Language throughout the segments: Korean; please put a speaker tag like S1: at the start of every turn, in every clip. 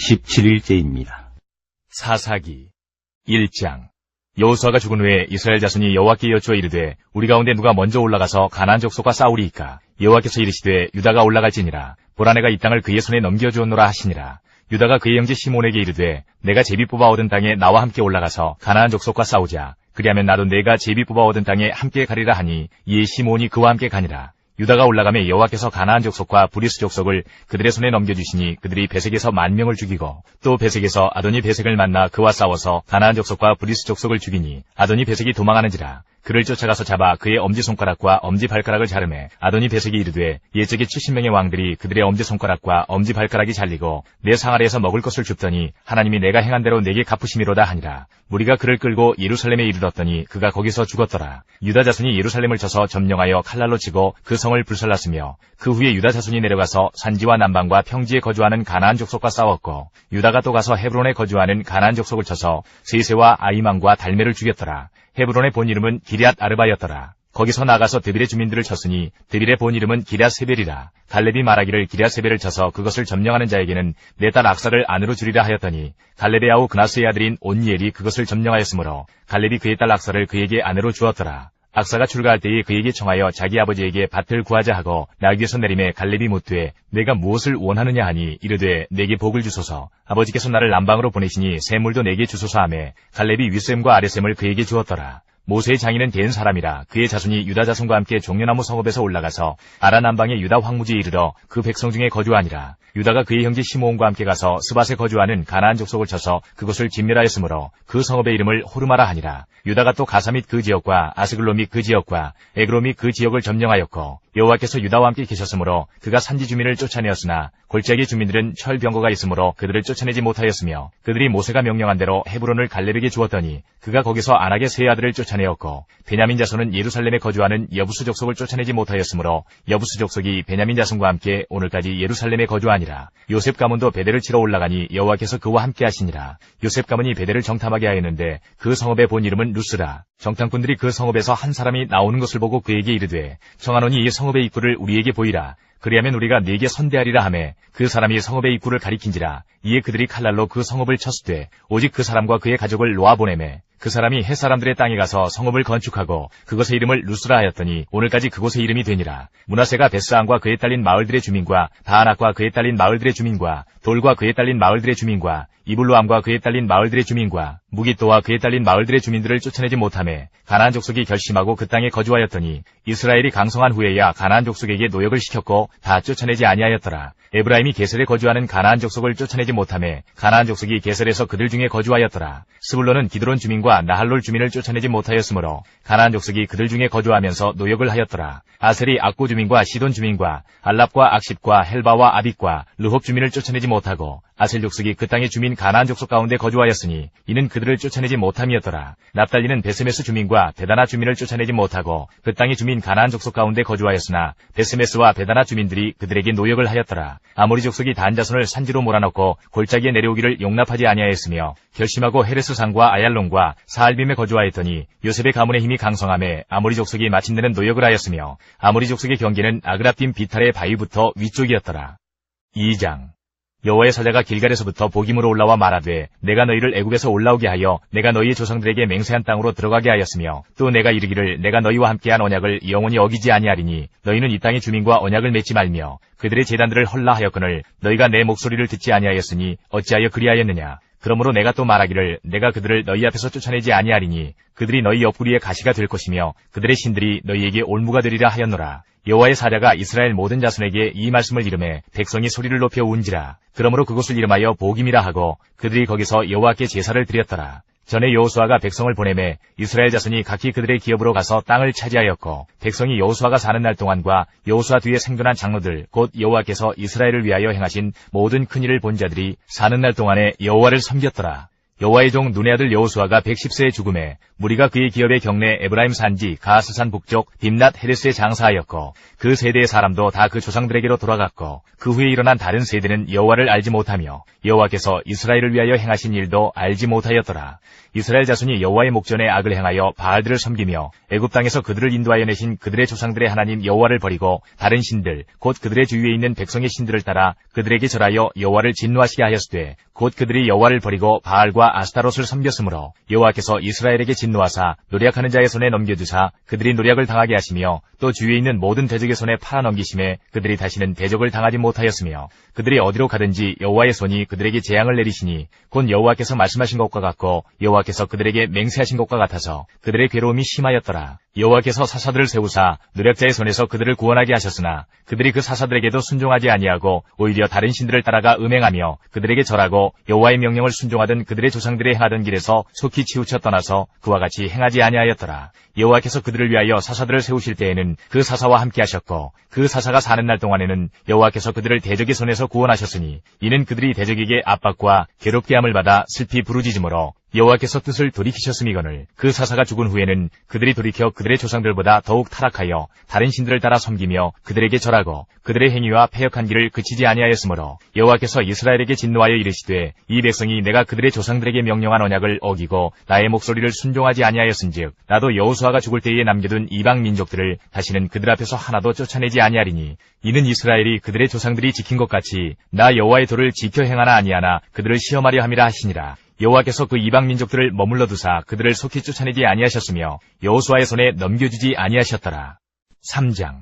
S1: 17일째입니다.
S2: 사사기 1장. 여호수아가 죽은 후에 이스라엘 자손이 여호와께 여쭈어 이르되 우리 가운데 누가 먼저 올라가서 가나안 족속과 싸우리이까. 여호와께서 이르시되 유다가 올라갈지니라. 보라 내가 이 땅을 그의 손에 넘겨주었노라 하시니라. 유다가 그의 형제 시몬에게 이르되 내가 제비 뽑아 얻은 땅에 나와 함께 올라가서 가나안 족속과 싸우자. 그리하면 나도 내가 제비 뽑아 얻은 땅에 함께 가리라 하니 이에 시몬이 그와 함께 가니라. 유다가 올라가매 여호와께서 가나안 족속과 브리스 족속을 그들의 손에 넘겨주시니 그들이 베색에서 10,000명을 죽이고 또 베색에서 아도니 베색을 만나 그와 싸워서 가나안 족속과 브리스 족속을 죽이니 아도니 베색이 도망하는지라. 그를 쫓아가서 잡아 그의 엄지손가락과 엄지발가락을 자르매 아도니 베색이 이르되 옛적에 70명의 왕들이 그들의 엄지손가락과 엄지발가락이 잘리고 내 상아리에서 먹을 것을 줍더니 하나님이 내가 행한 대로 내게 갚으심이로다 하니라. 무리가 그를 끌고 예루살렘에 이르렀더니 그가 거기서 죽었더라. 유다 자손이 예루살렘을 쳐서 점령하여 칼날로 치고 그 성을 불살랐으며 그 후에 유다 자손이 내려가서 산지와 남방과 평지에 거주하는 가나안 족속과 싸웠고 유다가 또 가서 헤브론에 거주하는 가나안 족속을 쳐서 세세와 아이만과 달메를 죽였더라. 헤브론의 본 이름은 기럇 아르바였더라. 거기서 나가서 드빌의 주민들을 쳤으니 드빌의 본 이름은 기럇 세벨이라. 갈렙이 말하기를 기럇 세벨을 쳐서 그것을 점령하는 자에게는 내 딸 악사를 아내로 주리라 하였더니 갈렙의 아우 그나스의 아들인 온니엘이 그것을 점령하였으므로 갈렙이 그의 딸 악사를 그에게 아내로 주었더라. 악사가 출가할 때에 그에게 청하여 자기 아버지에게 밭을 구하자 하고 나귀에서 내림에 갈렙이 묻되 내가 무엇을 원하느냐 하니 이르되 내게 복을 주소서. 아버지께서 나를 남방으로 보내시니 샘물도 내게 주소서 하매 갈렙이 윗샘과 아랫샘을 그에게 주었더라. 모세의 장인은 된 사람이라. 그의 자손이 유다 자손과 함께 종려나무 성읍에서 올라가서 아라 남방의 유다 황무지에 이르러 그 백성 중에 거주하니라. 유다가 그의 형제 시므온과 함께 가서 스밧에 거주하는 가나안 족속을 쳐서 그것을 진멸하였으므로 그 성읍의 이름을 호르마라 하니라. 유다가 또 가사 및 그 지역과 아스글로 및 그 지역과 에그로 및 그 지역을 점령하였고 여호와께서 유다와 함께 계셨으므로 그가 산지 주민을 쫓아내었으나 골짜기 주민들은 철병거가 있으므로 그들을 쫓아내지 못하였으며 그들이 모세가 명령한 대로 헤브론을 갈렙에게 주었더니 그가 거기서 안악의 세 아들을 쫓아내었고 베냐민 자손은 예루살렘에 거주하는 여부스 족속을 쫓아내지 못하였으므로 여부스 족속이 베냐민 자손과 함께 오늘까지 예루살렘에 거주하니라. 요셉 가문도 베델을 치러 올라가니 여호와께서 그와 함께 하시니라. 요셉 가문이 베델을 정탐하게 하였는데 그 성읍의 본 이름은 루스라. 정탐꾼들이 그 성읍에서 한 사람이 나오는 것을 보고 그에게 이르되 청하노니 이 성읍의 입구를 우리에게 보이라. 그리하면 우리가 네게 선대하리라 하매 그 사람이 성읍의 입구를 가리킨지라. 이에 그들이 칼날로 그 성읍을 쳤으되 오직 그 사람과 그의 가족을 놓아보내매 그 사람이 헷사람들의 땅에 가서 성읍을 건축하고 그것의 이름을 루스라 하였더니 오늘까지 그곳의 이름이 되니라. 므낫세가 베스안과 그에 딸린 마을들의 주민과 다아낙과 그에 딸린 마을들의 주민과 돌과 그에 딸린 마을들의 주민과 이블루암과 그에 딸린 마을들의 주민과 무기또와 그에 딸린 마을들의 주민들을 쫓아내지 못하매 가나안 족속이 결심하고 그 땅에 거주하였더니 이스라엘이 강성한 후에야 가나안 족속에게 노역을 시켰고 다 쫓아내지 아니하였더라. 에브라임이 게셀에 거주하는 가나안 족속을 쫓아내지 못하매 가나안 족속이 게셀에서 그들 중에 거주하였더라. 스불론은 기드론 주민과 나할롤 주민을 쫓아내지 못하였으므로 가나안 족속이 그들 중에 거주하면서 노역을 하였더라. 아셀이 악고 주민과 시돈 주민과 알랍과 악십과 헬바와 아빅과 르홉 주민을 쫓아내지 못하고 아셀 족속이 그 땅의 주민 가나안 족속 가운데 거주하였으니 이는 그들을 쫓아내지 못함이었더라. 납달리는 베스메스 주민과 베다나 주민을 쫓아내지 못하고 그 땅의 주민 가나안 족속 가운데 거주하였으나 베스메스와 베다나 주민들이 그들에게 노역을 하였더라. 아모리 족속이 단 자손을 산지로 몰아넣고 골짜기에 내려오기를 용납하지 아니하였으며 결심하고 헤레스 산과 아얄론과 사알빔에 거주하였더니 요셉의 가문의 힘이 강성함에 아모리 족속이 마침내는 노역을 하였으며 아모리 족속의 경계는 아그랍딤 비탈의 바위부터 위쪽이었더라. 2장. 여호와의 사자가 길갈에서부터 복임으로 올라와 말하되 내가 너희를 애굽에서 올라오게 하여 내가 너희의 조상들에게 맹세한 땅으로 들어가게 하였으며 또 내가 이르기를 내가 너희와 함께한 언약을 영원히 어기지 아니하리니 너희는 이 땅의 주민과 언약을 맺지 말며 그들의 제단들을 헐라 하였거늘 너희가 내 목소리를 듣지 아니하였으니 어찌하여 그리하였느냐. 그러므로 내가 또 말하기를 내가 그들을 너희 앞에서 쫓아내지 아니하리니 그들이 너희 옆구리의 가시가 될 것이며 그들의 신들이 너희에게 올무가 되리라 하였노라. 여호와의 사자가 이스라엘 모든 자손에게 이 말씀을 이르매 백성이 소리를 높여 운지라. 그러므로 그곳을 이름하여 복임이라 하고 그들이 거기서 여호와께 제사를 드렸더라. 전에 여호수아가 백성을 보내매 이스라엘 자손이 각기 그들의 기업으로 가서 땅을 차지하였고 백성이 여호수아가 사는 날 동안과 여호수아 뒤에 생존한 장로들 곧 여호와께서 이스라엘을 위하여 행하신 모든 큰 일을 본 자들이 사는 날 동안에 여호와를 섬겼더라. 여호와의 종 눈의 아들 여호수아가 110세에 죽음에 무리가 그의 기업의 경내 에브라임 산지 가스산 북쪽 딥낫 헤레스에 장사하였고 그 세대의 사람도 다 그 조상들에게로 돌아갔고 그 후에 일어난 다른 세대는 여호와를 알지 못하며 여호와께서 이스라엘을 위하여 행하신 일도 알지 못하였더라. 이스라엘 자손이 여호와의 목전에 악을 행하여 바알들을 섬기며 애굽 땅에서 그들을 인도하여 내신 그들의 조상들의 하나님 여호와를 버리고 다른 신들 곧 그들의 주위에 있는 백성의 신들을 따라 그들에게 절하여 여호와를 진노하시게 하였으되 곧 그들이 여호와를 버리고 바알과 아스타롯을 섬겼으므로 여호와께서 이스라엘에게 진노하사 노략하는 자의 손에 넘겨주사 그들이 노략을 당하게 하시며 또 주위에 있는 모든 대적의 손에 팔아넘기심에 그들이 다시는 대적을 당하지 못하였으며 그들이 어디로 가든지 여호와의 손이 그들에게 재앙을 내리시니 곧 여호와께서 말씀하신 것과 같고 여호와께서 그들에게 맹세하신 것과 같아서 그들의 괴로움이 심하였더라. 여호와께서 사사들을 세우사 노략자의 손에서 그들을 구원하게 하셨으나 그들이 그 사사들에게도 순종하지 아니하고 오히려 다른 신들을 따라가 음행하며 그들에게 절하고 여호와의 명령을 순종하던 그들의 조상들의 행하던 길에서 속히 치우쳐 떠나서 그와 같이 행하지 아니하였더라. 여호와께서 그들을 위하여 사사들을 세우실 때에는 그 사사와 함께 하셨고 그 사사가 사는 날 동안에는 여호와께서 그들을 대적의 손에서 구원하셨으니 이는 그들이 대적에게 압박과 괴롭게 함을 받아 슬피 부르짖음으로 여호와께서 뜻을 돌이키셨음이거늘 그 사사가 죽은 후에는 그들이 돌이켜 그들의 조상들보다 더욱 타락하여 다른 신들을 따라 섬기며 그들에게 절하고 그들의 행위와 패역한 길을 그치지 아니하였으므로 여호와께서 이스라엘에게 진노하여 이르시되 이 백성이 내가 그들의 조상들에게 명령한 언약을 어기고 나의 목소리를 순종하지 아니하였은즉 나도 여호수아가 죽을 때에 남겨둔 이방 민족들을 다시는 그들 앞에서 하나도 쫓아내지 아니하리니 이는 이스라엘이 그들의 조상들이 지킨 것 같이 나 여호와의 도를 지켜 행하나 아니하나 그들을 시험하려 함이라 하시니라. 여호와께서 그 이방 민족들을 머물러 두사 그들을 속히 쫓아내지 아니하셨으며 여호수아의 손에 넘겨주지 아니하셨더라. 3장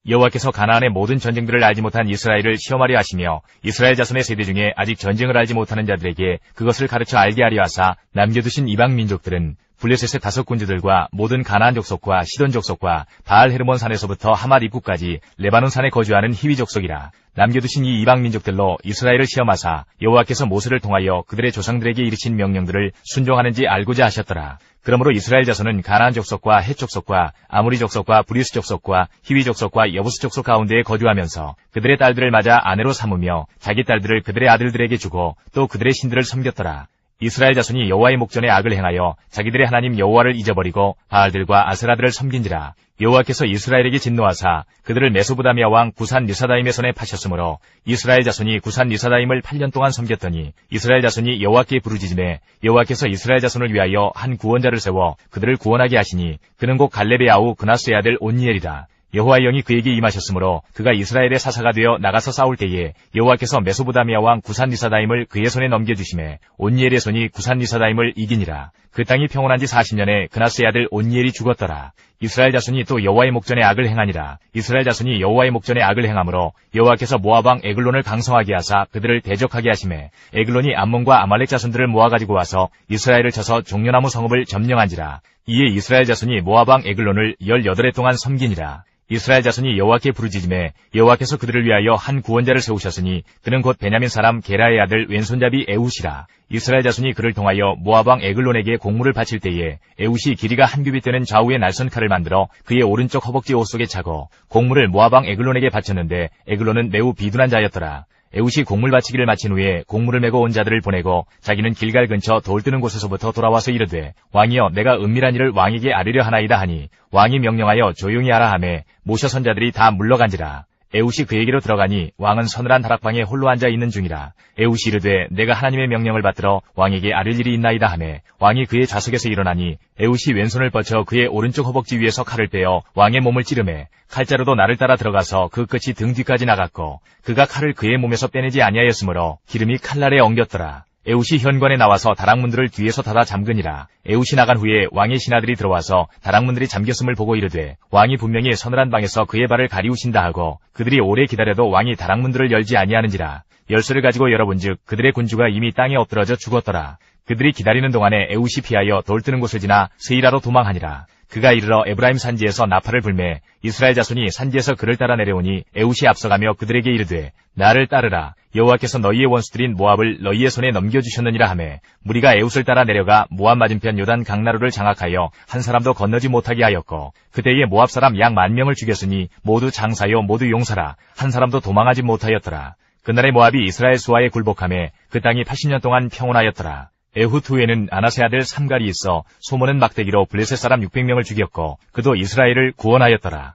S2: 여호와께서 가나안의 모든 전쟁들을 알지 못한 이스라엘을 시험하려 하시며 이스라엘 자손의 세대 중에 아직 전쟁을 알지 못하는 자들에게 그것을 가르쳐 알게 하려 하사 남겨두신 이방 민족들은 블레셋의 5군주들과 모든 가나안 족속과 시돈 족속과 바알 헤르몬 산에서부터 하맛 입구까지 레바논 산에 거주하는 히위 족속이라. 남겨두신 이 이방 민족들로 이스라엘을 시험하사 여호와께서 모세를 통하여 그들의 조상들에게 이르신 명령들을 순종하는지 알고자 하셨더라. 그러므로 이스라엘 자손은 가나안 족속과 헷 족속과 아모리 족속과 브리스 족속과 히위 족속과 여부스 족속 가운데에 거주하면서 그들의 딸들을 맞아 아내로 삼으며 자기 딸들을 그들의 아들들에게 주고 또 그들의 신들을 섬겼더라. 이스라엘 자손이 여호와의 목전에 악을 행하여 자기들의 하나님 여호와를 잊어버리고 바알들과 아세라들을 섬긴지라. 여호와께서 이스라엘에게 진노하사 그들을 메소보다미아 왕 구산 리사다임의 손에 파셨으므로 이스라엘 자손이 구산 리사다임을 8년 동안 섬겼더니 이스라엘 자손이 여호와께 부르짖음에 여호와께서 이스라엘 자손을 위하여 한 구원자를 세워 그들을 구원하게 하시니 그는 곧 갈렙의 아우 그나스의 아들 온니엘이라. 여호와의 영이 그에게 임하셨으므로 그가 이스라엘의 사사가 되어 나가서 싸울 때에 여호와께서 메소보다미아 왕 구산 리사다임을 그의 손에 넘겨주심에 온니엘의 손이 구산 리사다임을 이기니라. 그 땅이 평온한 지 40년에 그나스의 아들 온니엘이 죽었더라. 이스라엘 자손이 또 여호와의 목전에 악을 행하니라. 이스라엘 자손이 여호와의 목전에 악을 행하므로 여호와께서 모압 왕 에글론을 강성하게 하사 그들을 대적하게 하심에 에글론이 암몬과 아말렉 자손들을 모아가지고 와서 이스라엘을 쳐서 종려나무 성읍을 점령한지라. 이에 이스라엘 자손이 모압 왕 에글론을 18해 동안 섬기니라. 이스라엘 자손이 여호와께 부르짖음에 여호와께서 그들을 위하여 한 구원자를 세우셨으니 그는 곧 베냐민 사람 게라의 아들 왼손잡이 에훗이라. 이스라엘 자손이 그를 통하여 모압 왕 에글론에게 공물을 바칠 때에 에훗이 길이가 한 규빗 되는 좌우의 날선 칼을 만들어 그의 오른쪽 허벅지 옷 속에 차고 공물을 모압 왕 에글론에게 바쳤는데 에글론은 매우 비둔한 자였더라. 에훗이 공물 바치기를 마친 후에 공물을 메고 온 자들을 보내고 자기는 길갈 근처 돌 뜨는 곳에서부터 돌아와서 이르되 왕이여 내가 은밀한 일을 왕에게 아뢰려 하나이다 하니 왕이 명령하여 조용히 하라 하매 모셔 선자들이 다 물러간지라. 에훗이 그에게로 들어가니 왕은 서늘한 다락방에 홀로 앉아 있는 중이라. 에훗이 이르되 내가 하나님의 명령을 받들어 왕에게 아뢰 일이 있나이다 하매 왕이 그의 좌석에서 일어나니 에훗이 왼손을 뻗쳐 그의 오른쪽 허벅지 위에서 칼을 빼어 왕의 몸을 찌르매 칼자루도 나를 따라 들어가서 그 끝이 등 뒤까지 나갔고 그가 칼을 그의 몸에서 빼내지 아니하였으므로 기름이 칼날에 엉겼더라. 에훗이 현관에 나와서 다락문들을 뒤에서 닫아 잠그니라. 에훗이 나간 후에 왕의 신하들이 들어와서 다락문들이 잠겼음을 보고 이르되 왕이 분명히 서늘한 방에서 그의 발을 가리우신다 하고 그들이 오래 기다려도 왕이 다락문들을 열지 아니하는지라. 열쇠를 가지고 열어본즉 그들의 군주가 이미 땅에 엎드러져 죽었더라. 그들이 기다리는 동안에 에훗이 피하여 돌 뜨는 곳을 지나 스이라로 도망하니라. 그가 이르러 에브라임 산지에서 나팔을 불매 이스라엘 자손이 산지에서 그를 따라 내려오니 에훗이 앞서가며 그들에게 이르되 나를 따르라. 여호와께서 너희의 원수들인 모압을 너희의 손에 넘겨주셨느니라 하매 무리가 에훗을 따라 내려가 모압 맞은편 요단 강나루를 장악하여 한 사람도 건너지 못하게 하였고 그때에 모압 사람 약 10,000명을 죽였으니 모두 장사요 모두 용사라. 한 사람도 도망하지 못하였더라. 그날의 모압이 이스라엘 수하에 굴복하매 그 땅이 80년 동안 평온하였더라. 에훗 후에는 아나세 아들 삼갈이 있어 소모는 막대기로 블레셋 사람 600명을 죽였고 그도 이스라엘을 구원하였더라.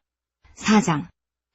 S1: 4장.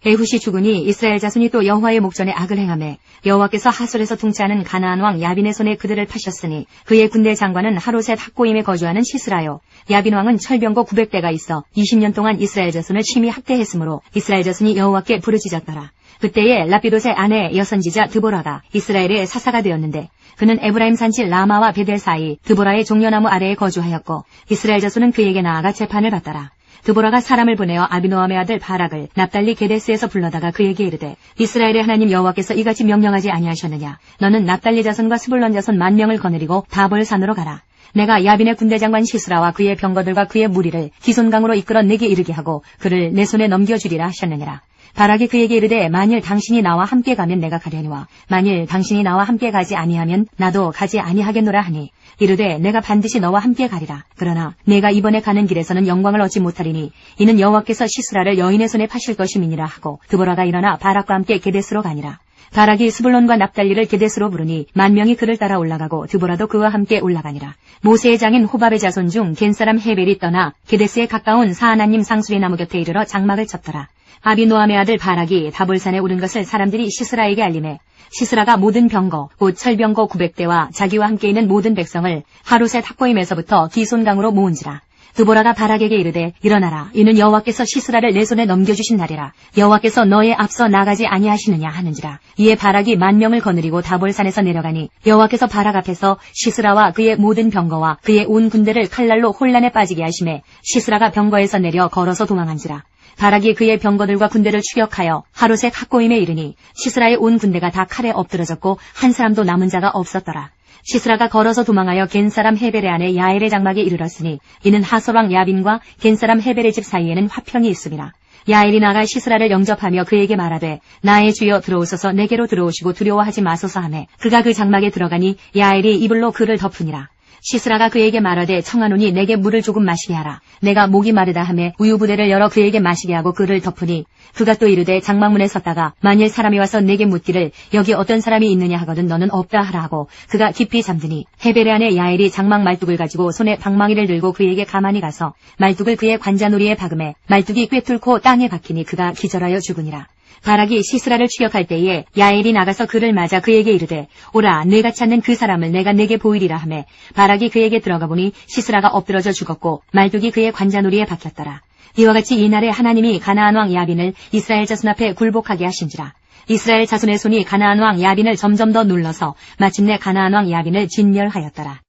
S1: 에훗이 죽으니 이스라엘 자손이 또 여호와의 목전에 악을 행하매 여호와께서 하솔에서 통치하는 가나안 왕 야빈의 손에 그들을 파셨으니 그의 군대 장관은 하롯셋 학고임에 거주하는 시스라요. 야빈 왕은 철병거 900대가 있어 20년 동안 이스라엘 자손을 심히 학대했으므로 이스라엘 자손이 여호와께 부르짖었더라. 그때에 라피돗의 아내 여선지자 드보라가 이스라엘의 사사가 되었는데 그는 에브라임 산지 라마와 베델 사이 드보라의 종려나무 아래에 거주하였고 이스라엘 자손은 그에게 나아가 재판을 받더라. 드보라가 사람을 보내어 아비노함의 아들 바락을 납달리 게데스에서 불러다가 그에게 이르되 이스라엘의 하나님 여호와께서 이같이 명령하지 아니하셨느냐. 너는 납달리 자손과 스불론 자손 10,000명을 거느리고 다볼산으로 가라. 내가 야빈의 군대 장관 시스라와 그의 병거들과 그의 무리를 기손강으로 이끌어 내게 이르게 하고 그를 내 손에 넘겨주리라 하셨느니라. 바락이 그에게 이르되 만일 당신이 나와 함께 가면 내가 가려니와 만일 당신이 나와 함께 가지 아니하면 나도 가지 아니하겠노라 하니 이르되 내가 반드시 너와 함께 가리라. 그러나 내가 이번에 가는 길에서는 영광을 얻지 못하리니 이는 여호와께서 시스라를 여인의 손에 파실 것임이니라 하고 드보라가 일어나 바락과 함께 게데스로 가니라. 바락이 스불론과 납달리를 게데스로 부르니 10,000명이 그를 따라 올라가고 드보라도 그와 함께 올라가니라. 모세의 장인 호밥의 자손 중 겐사람 헤벨이 떠나 게데스에 가까운 사하나님 상수리 나무 곁에 이르러 장막을 쳤더라. 아비노함의 아들 바락이 다볼산에 오른 것을 사람들이 시스라에게 알리매 시스라가 모든 병거 곧 철병거 900대와 자기와 함께 있는 모든 백성을 하롯셋 학고임에서부터 기손강으로 모은지라. 드보라가 바락에게 이르되 일어나라. 이는 여호와께서 시스라를 내 손에 넘겨주신 날이라. 여호와께서 너의 앞서 나가지 아니하시느냐 하는지라. 이에 바락이 10,000명을 거느리고 다볼산에서 내려가니 여호와께서 바락 앞에서 시스라와 그의 모든 병거와 그의 온 군대를 칼날로 혼란에 빠지게 하심에 시스라가 병거에서 내려 걸어서 도망한지라. 바락이 그의 병거들과 군대를 추격하여 하롯셋 학고임에 이르니 시스라의 온 군대가 다 칼에 엎드러졌고 한 사람도 남은 자가 없었더라. 시스라가 걸어서 도망하여 겐사람 헤벨의 아내 야엘의 장막에 이르렀으니 이는 하솔왕 야빈과 겐사람 헤벨의 집 사이에는 화평이 있음이라. 야엘이 나가 시스라를 영접하며 그에게 말하되 나의 주여 들어오소서 내게로 들어오시고 두려워하지 마소서 하매 그가 그 장막에 들어가니 야엘이 이불로 그를 덮으니라. 시스라가 그에게 말하되 청하노니 내게 물을 조금 마시게 하라. 내가 목이 마르다 하매 우유부대를 열어 그에게 마시게 하고 그를 덮으니 그가 또 이르되 장막문에 섰다가 만일 사람이 와서 내게 묻기를 여기 어떤 사람이 있느냐 하거든 너는 없다 하라 하고 그가 깊이 잠드니 헤벨의 아내 야엘이 장막 말뚝을 가지고 손에 방망이를 들고 그에게 가만히 가서 말뚝을 그의 관자놀이에 박음에 말뚝이 꿰뚫고 땅에 박히니 그가 기절하여 죽으니라. 바락이 시스라를 추격할 때에 야엘이 나가서 그를 맞아 그에게 이르되 오라 내가 찾는 그 사람을 내가 내게 보이리라 하매 바락이 그에게 들어가 보니 시스라가 엎드러져 죽었고 말뚝이 그의 관자놀이에 박혔더라. 이와 같이 이날에 하나님이 가나안 왕 야빈을 이스라엘 자손 앞에 굴복하게 하신지라. 이스라엘 자손의 손이 가나안 왕 야빈을 점점 더 눌러서 마침내 가나안 왕 야빈을 진멸하였더라.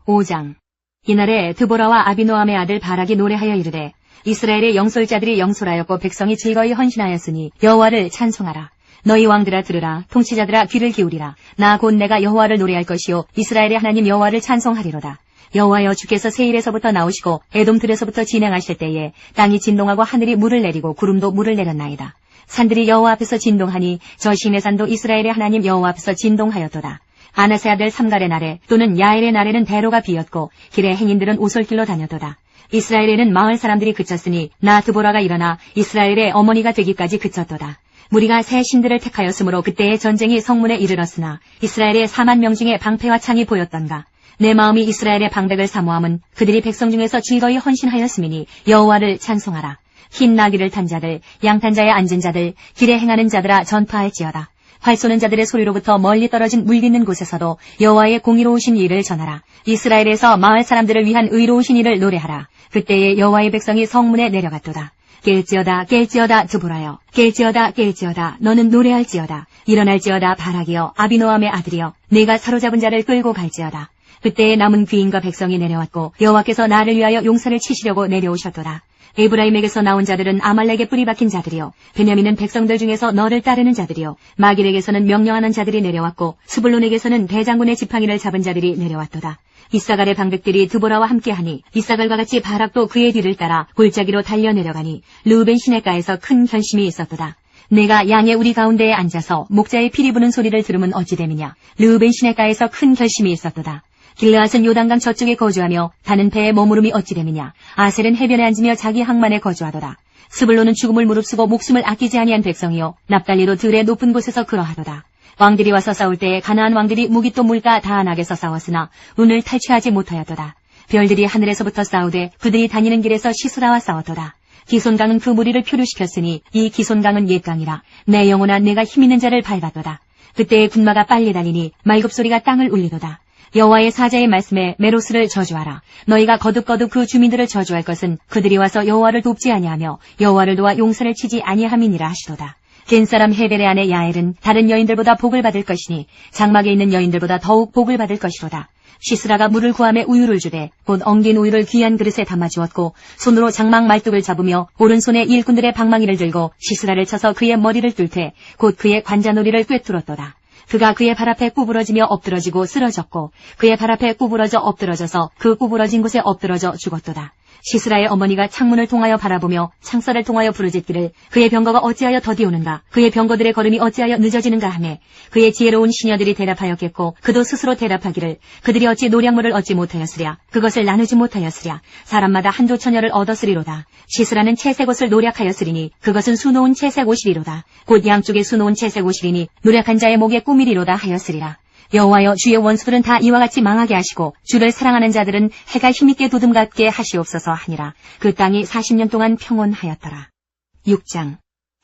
S1: 5장. 이날에 드보라와 아비노함의 아들 바락이 노래하여 이르되 이스라엘의 영솔자들이 영솔하였고 백성이 즐거이 헌신하였으니 여호와를 찬송하라. 너희 왕들아 들으라. 통치자들아 귀를 기울이라. 나 곧 내가 여호와를 노래할 것이요 이스라엘의 하나님 여호와를 찬송하리로다. 여호와여 주께서 세일에서부터 나오시고 에돔들에서부터 진행하실 때에 땅이 진동하고 하늘이 물을 내리고 구름도 물을 내렸나이다. 산들이 여호와 앞에서 진동하니 저 시내산도 이스라엘의 하나님 여호와 앞에서 진동하였도다. 아나세 아들 삼갈의 날에 또는 야엘의 날에는 대로가 비었고 길의 행인들은 오솔길로 다녔도다. 이스라엘에는 마을 사람들이 그쳤으니 나 드보라가 일어나 이스라엘의 어머니가 되기까지 그쳤도다. 무리가 새 신들을 택하였으므로 그때의 전쟁이 성문에 이르렀으나 이스라엘의 40,000명 중에 방패와 창이 보였던가. 내 마음이 이스라엘의 방백을 사모함은 그들이 백성 중에서 즐거이 헌신하였음이니 여호와를 찬송하라. 흰 나귀를 탄 자들, 양탄 자에 앉은 자들, 길에 행하는 자들아 전파할지어다. 활 쏘는 자들의 소리로부터 멀리 떨어진 물 딛는 곳에서도 여호와의 공의로우신 일을 전하라. 이스라엘에서 마을 사람들을 위한 의로우신 일을 노래하라. 그때에 여호와의 백성이 성문에 내려갔도다. 깰지어다 깰지어다 드보라여 깰지어다 깰지어다 너는 노래할지어다. 일어날지어다 바락이여 아비노함의 아들이여 내가 사로잡은 자를 끌고 갈지어다. 그때에 남은 귀인과 백성이 내려왔고 여호와께서 나를 위하여 용사를 치시려고 내려오셨도다. 에브라임에게서 나온 자들은 아말렉에 뿌리 박힌 자들이요 베냐민은 백성들 중에서 너를 따르는 자들이요 마길에게서는 명령하는 자들이 내려왔고 스불론에게서는 대장군의 지팡이를 잡은 자들이 내려왔도다. 이사갈의 방백들이 드보라와 함께하니 이사갈과 같이 바락도 그의 뒤를 따라 골짜기로 달려 내려가니 르우벤 시냇가에서 큰 결심이 있었도다. 내가 양의 우리 가운데에 앉아서 목자의 피리 부는 소리를 들으면 어찌 됨이냐. 르우벤 시냇가에서 큰 결심이 있었도다. 길르앗은 요단강 저쪽에 거주하며 다는 배에 머무름이 어찌 됨이냐. 아셀은 해변에 앉으며 자기 항만에 거주하도다. 스불론은 죽음을 무릅쓰고 목숨을 아끼지 아니한 백성이요 납달리도 들의 높은 곳에서 그러하도다. 왕들이 와서 싸울 때에 가나안 왕들이 무기또 물가 다안하게서 싸웠으나 운을 탈취하지 못하였도다. 별들이 하늘에서부터 싸우되 그들이 다니는 길에서 시스라와 싸웠도다. 기손강은 그 무리를 표류시켰으니 이 기손강은 옛강이라. 내 영혼아 내가 힘있는 자를 밟았도다. 그때의 군마가 빨리 달리니 말급소리가 땅을 울리도다. 여호와의 사자의 말씀에 메로스를 저주하라. 너희가 거듭거듭 그 주민들을 저주할 것은 그들이 와서 여호와를 돕지 아니하며 여호와를 도와 용서를 치지 아니함이니라 하시도다. 겐사람 헤벨의 아내 야엘은 다른 여인들보다 복을 받을 것이니 장막에 있는 여인들보다 더욱 복을 받을 것이로다. 시스라가 물을 구함에 우유를 주되 곧 엉긴 우유를 귀한 그릇에 담아주었고 손으로 장막 말뚝을 잡으며 오른손에 일꾼들의 방망이를 들고 시스라를 쳐서 그의 머리를 뚫되 곧 그의 관자놀이를 꿰뚫었도다. 그가 그의 발 앞에 구부러지며 엎드러지고 쓰러졌고 그의 발 앞에 구부러져 엎드러져서 그 구부러진 곳에 엎드러져 죽었도다. 시스라의 어머니가 창문을 통하여 바라보며 창살을 통하여 부르짖기를 그의 병거가 어찌하여 더디오는가 그의 병거들의 걸음이 어찌하여 늦어지는가 하매 그의 지혜로운 시녀들이 대답하였겠고 그도 스스로 대답하기를 그들이 어찌 노량물을 얻지 못하였으랴 그것을 나누지 못하였으랴 사람마다 한두 처녀를 얻었으리로다. 시스라는 채색 옷을 노략하였으리니 그것은 수놓은 채색 옷이리로다. 곧 양쪽에 수놓은 채색 옷이리니 노략한 자의 목에 꾸미리로다 하였으리라. 여호와여 주의 원수들은 다 이와 같이 망하게 하시고 주를 사랑하는 자들은 해가 힘있게 도둠같게 하시옵소서 하니라. 그 땅이 40년 동안 평온하였더라. 6장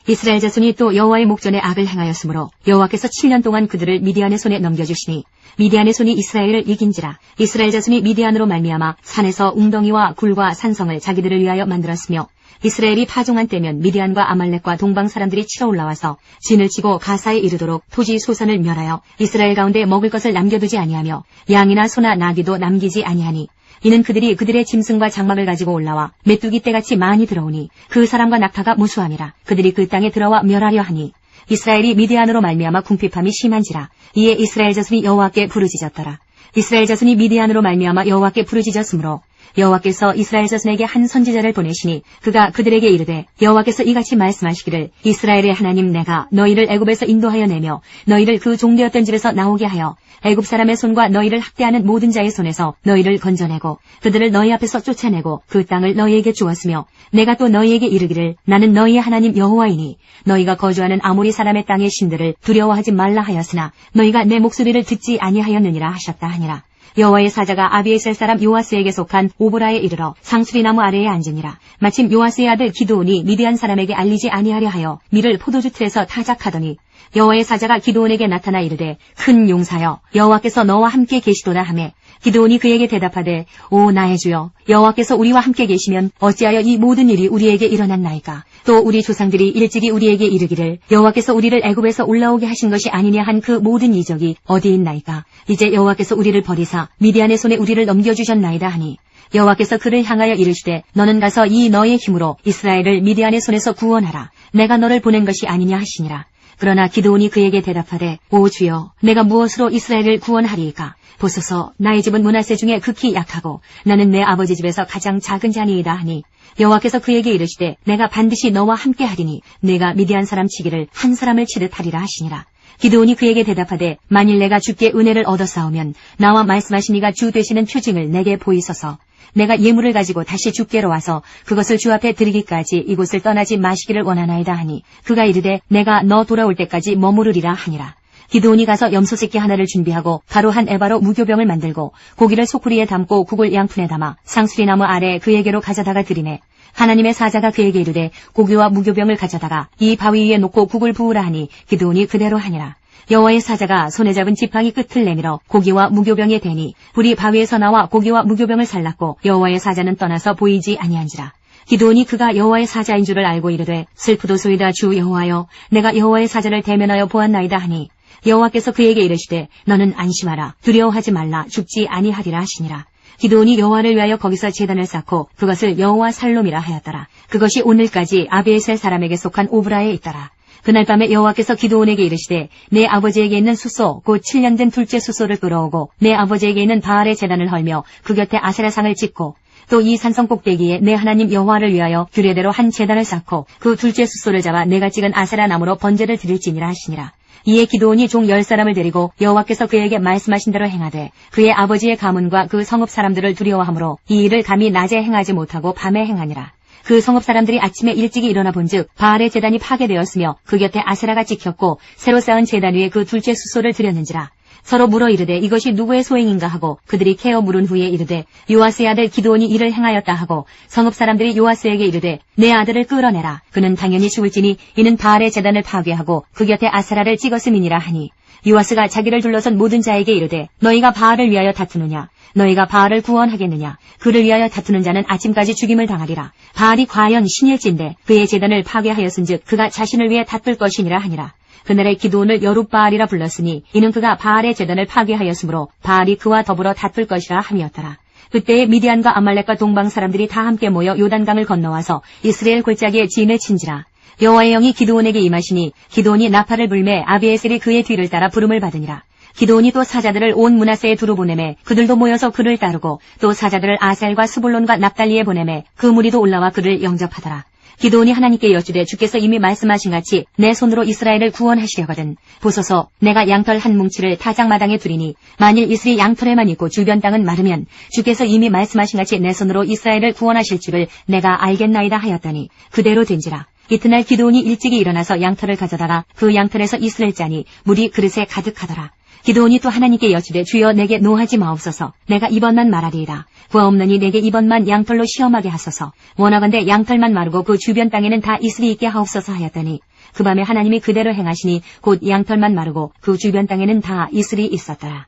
S1: 이스라엘 자손이 또 여호와의 목전에 악을 행하였으므로 여호와께서 7년 동안 그들을 미디안의 손에 넘겨주시니 미디안의 손이 이스라엘을 이긴지라. 이스라엘 자손이 미디안으로 말미암아 산에서 웅덩이와 굴과 산성을 자기들을 위하여 만들었으며 이스라엘이 파종한 때면 미디안과 아말렉과 동방 사람들이 치러 올라와서 진을 치고 가사에 이르도록 토지 소산을 멸하여 이스라엘 가운데 먹을 것을 남겨두지 아니하며 양이나 소나 나귀도 남기지 아니하니 이는 그들이 그들의 짐승과 장막을 가지고 올라와 메뚜기 떼같이 많이 들어오니 그 사람과 낙타가 무수함이라. 그들이 그 땅에 들어와 멸하려 하니 이스라엘이 미디안으로 말미암아 궁핍함이 심한지라. 이에 이스라엘 자손이 여호와께 부르짖었더라. 이스라엘 자손이 미디안으로 말미암아 여호와께 부르짖었으므로 여호와께서 이스라엘 자손에게 한 선지자를 보내시니 그가 그들에게 이르되 여호와께서 이같이 말씀하시기를 이스라엘의 하나님 내가 너희를 애굽에서 인도하여 내며 너희를 그 종되었던 집에서 나오게 하여 애굽 사람의 손과 너희를 학대하는 모든 자의 손에서 너희를 건져내고 그들을 너희 앞에서 쫓아내고 그 땅을 너희에게 주었으며 내가 또 너희에게 이르기를 나는 너희의 하나님 여호와이니 너희가 거주하는 아모리 사람의 땅의 신들을 두려워하지 말라 하였으나 너희가 내 목소리를 듣지 아니하였느니라 하셨다 하니라. 여호와의 사자가 아비에셀 사람 요아스에게 속한 오보라에 이르러 상수리나무 아래에 앉으니라. 마침 요아스의 아들 기드온이 미디안 사람에게 알리지 아니하려 하여 밀을 포도주 틀에서 타작하더니 여호와의 사자가 기드온에게 나타나 이르되 큰 용사여 여호와께서 너와 함께 계시도다 하매 기드온이 그에게 대답하되 오 나의 주여 여호와께서 우리와 함께 계시면 어찌하여 이 모든 일이 우리에게 일어났나이까. 또 우리 조상들이 일찍이 우리에게 이르기를 여호와께서 우리를 애굽에서 올라오게 하신 것이 아니냐 한 그 모든 이적이 어디 있나이까. 이제 여호와께서 우리를 버리사 미디안의 손에 우리를 넘겨주셨나이다 하니 여호와께서 그를 향하여 이르시되 너는 가서 이 너의 힘으로 이스라엘을 미디안의 손에서 구원하라. 내가 너를 보낸 것이 아니냐 하시니라. 그러나 기드온이 그에게 대답하되 오 주여 내가 무엇으로 이스라엘을 구원하리이까. 보소서 나의 집은 므낫세 중에 극히 약하고 나는 내 아버지 집에서 가장 작은 자니이다 하니 여호와께서 그에게 이르시되 내가 반드시 너와 함께 하리니 내가 미디안 사람 치기를 한 사람을 치듯 하리라 하시니라. 기드온이 그에게 대답하되 만일 내가 주께 은혜를 얻어싸우면 나와 말씀하신 이가 주 되시는 표징을 내게 보이소서. 내가 예물을 가지고 다시 주께로 와서 그것을 주 앞에 드리기까지 이곳을 떠나지 마시기를 원하나이다 하니 그가 이르되 내가 너 돌아올 때까지 머무르리라 하니라. 기드온이 가서 염소 새끼 하나를 준비하고 가루 한 에바로 무교병을 만들고 고기를 소쿠리에 담고 국을 양푼에 담아 상수리나무 아래 그에게로 가져다가 드리매 하나님의 사자가 그에게 이르되 고기와 무교병을 가져다가 이 바위 위에 놓고 국을 부으라 하니 기드온이 그대로 하니라. 여호와의 사자가 손에 잡은 지팡이 끝을 내밀어 고기와 무교병에 대니 불이 바위에서 나와 고기와 무교병을 살랐고 여호와의 사자는 떠나서 보이지 아니한지라. 기드온이 그가 여호와의 사자인 줄을 알고 이르되 슬프도소이다 주 여호와여 내가 여호와의 사자를 대면하여 보았나이다 하니 여호와께서 그에게 이르시되 너는 안심하라 두려워하지 말라 죽지 아니하리라 하시니라. 기드온이 여호와를 위하여 거기서 제단을 쌓고 그것을 여호와 살롬이라 하였더라. 그것이 오늘까지 아비에셀 사람에게 속한 오브라에 있더라. 그날 밤에 여호와께서 기드온에게 이르시되 내 아버지에게 있는 숫소 곧 7년 된 둘째 숫소를 끌어오고 내 아버지에게 있는 바알의 제단을 헐며 그 곁에 아세라상을 짓고 또 이 산성 꼭대기에 내 하나님 여호와를 위하여 규례대로 한 제단을 쌓고 그 둘째 숫소를 잡아 내가 찍은 아세라 나무로 번제를 드릴지니라 하시니라. 이에 기드온이 종 10사람을 데리고 여호와께서 그에게 말씀하신 대로 행하되 그의 아버지의 가문과 그 성읍 사람들을 두려워하므로 이 일을 감히 낮에 행하지 못하고 밤에 행하니라. 그 성읍 사람들이 아침에 일찍이 일어나 본즉 바알의 제단이 파괴되었으며 그 곁에 아세라가 찍혔고 새로 쌓은 제단 위에 그 둘째 수소를 드렸는지라. 서로 물어 이르되 이것이 누구의 소행인가 하고 그들이 캐어 물은 후에 이르되 요아스의 아들 기드온이 이를 행하였다 하고 성읍 사람들이 요아스에게 이르되 내 아들을 끌어내라. 그는 당연히 죽을지니 이는 바알의 제단을 파괴하고 그 곁에 아세라를 찍었음이니라 하니 요아스가 자기를 둘러선 모든 자에게 이르되 너희가 바알을 위하여 다투느냐 너희가 바알을 구원하겠느냐 그를 위하여 다투는 자는 아침까지 죽임을 당하리라. 바알이 과연 신일진데 그의 제단을 파괴하였은즉 그가 자신을 위해 다툴 것이니라 하니라. 그날에 기드온을 여룻바알이라 불렀으니 이는 그가 바알의 제단을 파괴하였으므로 바알이 그와 더불어 다툴 것이라 함이었더라. 그때에 미디안과 아말렉과 동방 사람들이 다 함께 모여 요단강을 건너와서 이스라엘 골짜기에 진에 친지라. 여호와의 영이 기드온에게 임하시니 기드온이 나팔을 불매 아비에셀이 그의 뒤를 따라 부름을 받으니라. 기드온이 또 사자들을 온 므낫세에 두루 보내매 그들도 모여서 그를 따르고 또 사자들을 아셀과 스불론과 납달리에 보내매 그 무리도 올라와 그를 영접하더라. 기드온이 하나님께 여쭈되 주께서 이미 말씀하신 같이 내 손으로 이스라엘을 구원하시려거든 보소서 내가 양털 한 뭉치를 타작마당에 두리니 만일 이슬이 양털에만 있고 주변 땅은 마르면 주께서 이미 말씀하신 같이 내 손으로 이스라엘을 구원하실 줄을 내가 알겠나이다 하였더니 그대로 된지라. 이튿날 기드온이 일찍이 일어나서 양털을 가져다가 그 양털에서 이슬을 짜니 물이 그릇에 가득하더라. 기드온이 또 하나님께 여쭈되 주여 내게 노하지 마옵소서. 내가 이번만 말하리이다. 부하 없느니 내게 이번만 양털로 시험하게 하소서. 원하건대 양털만 마르고 그 주변 땅에는 다 이슬이 있게 하옵소서 하였더니 그 밤에 하나님이 그대로 행하시니 곧 양털만 마르고 그 주변 땅에는 다 이슬이 있었더라.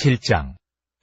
S2: 7장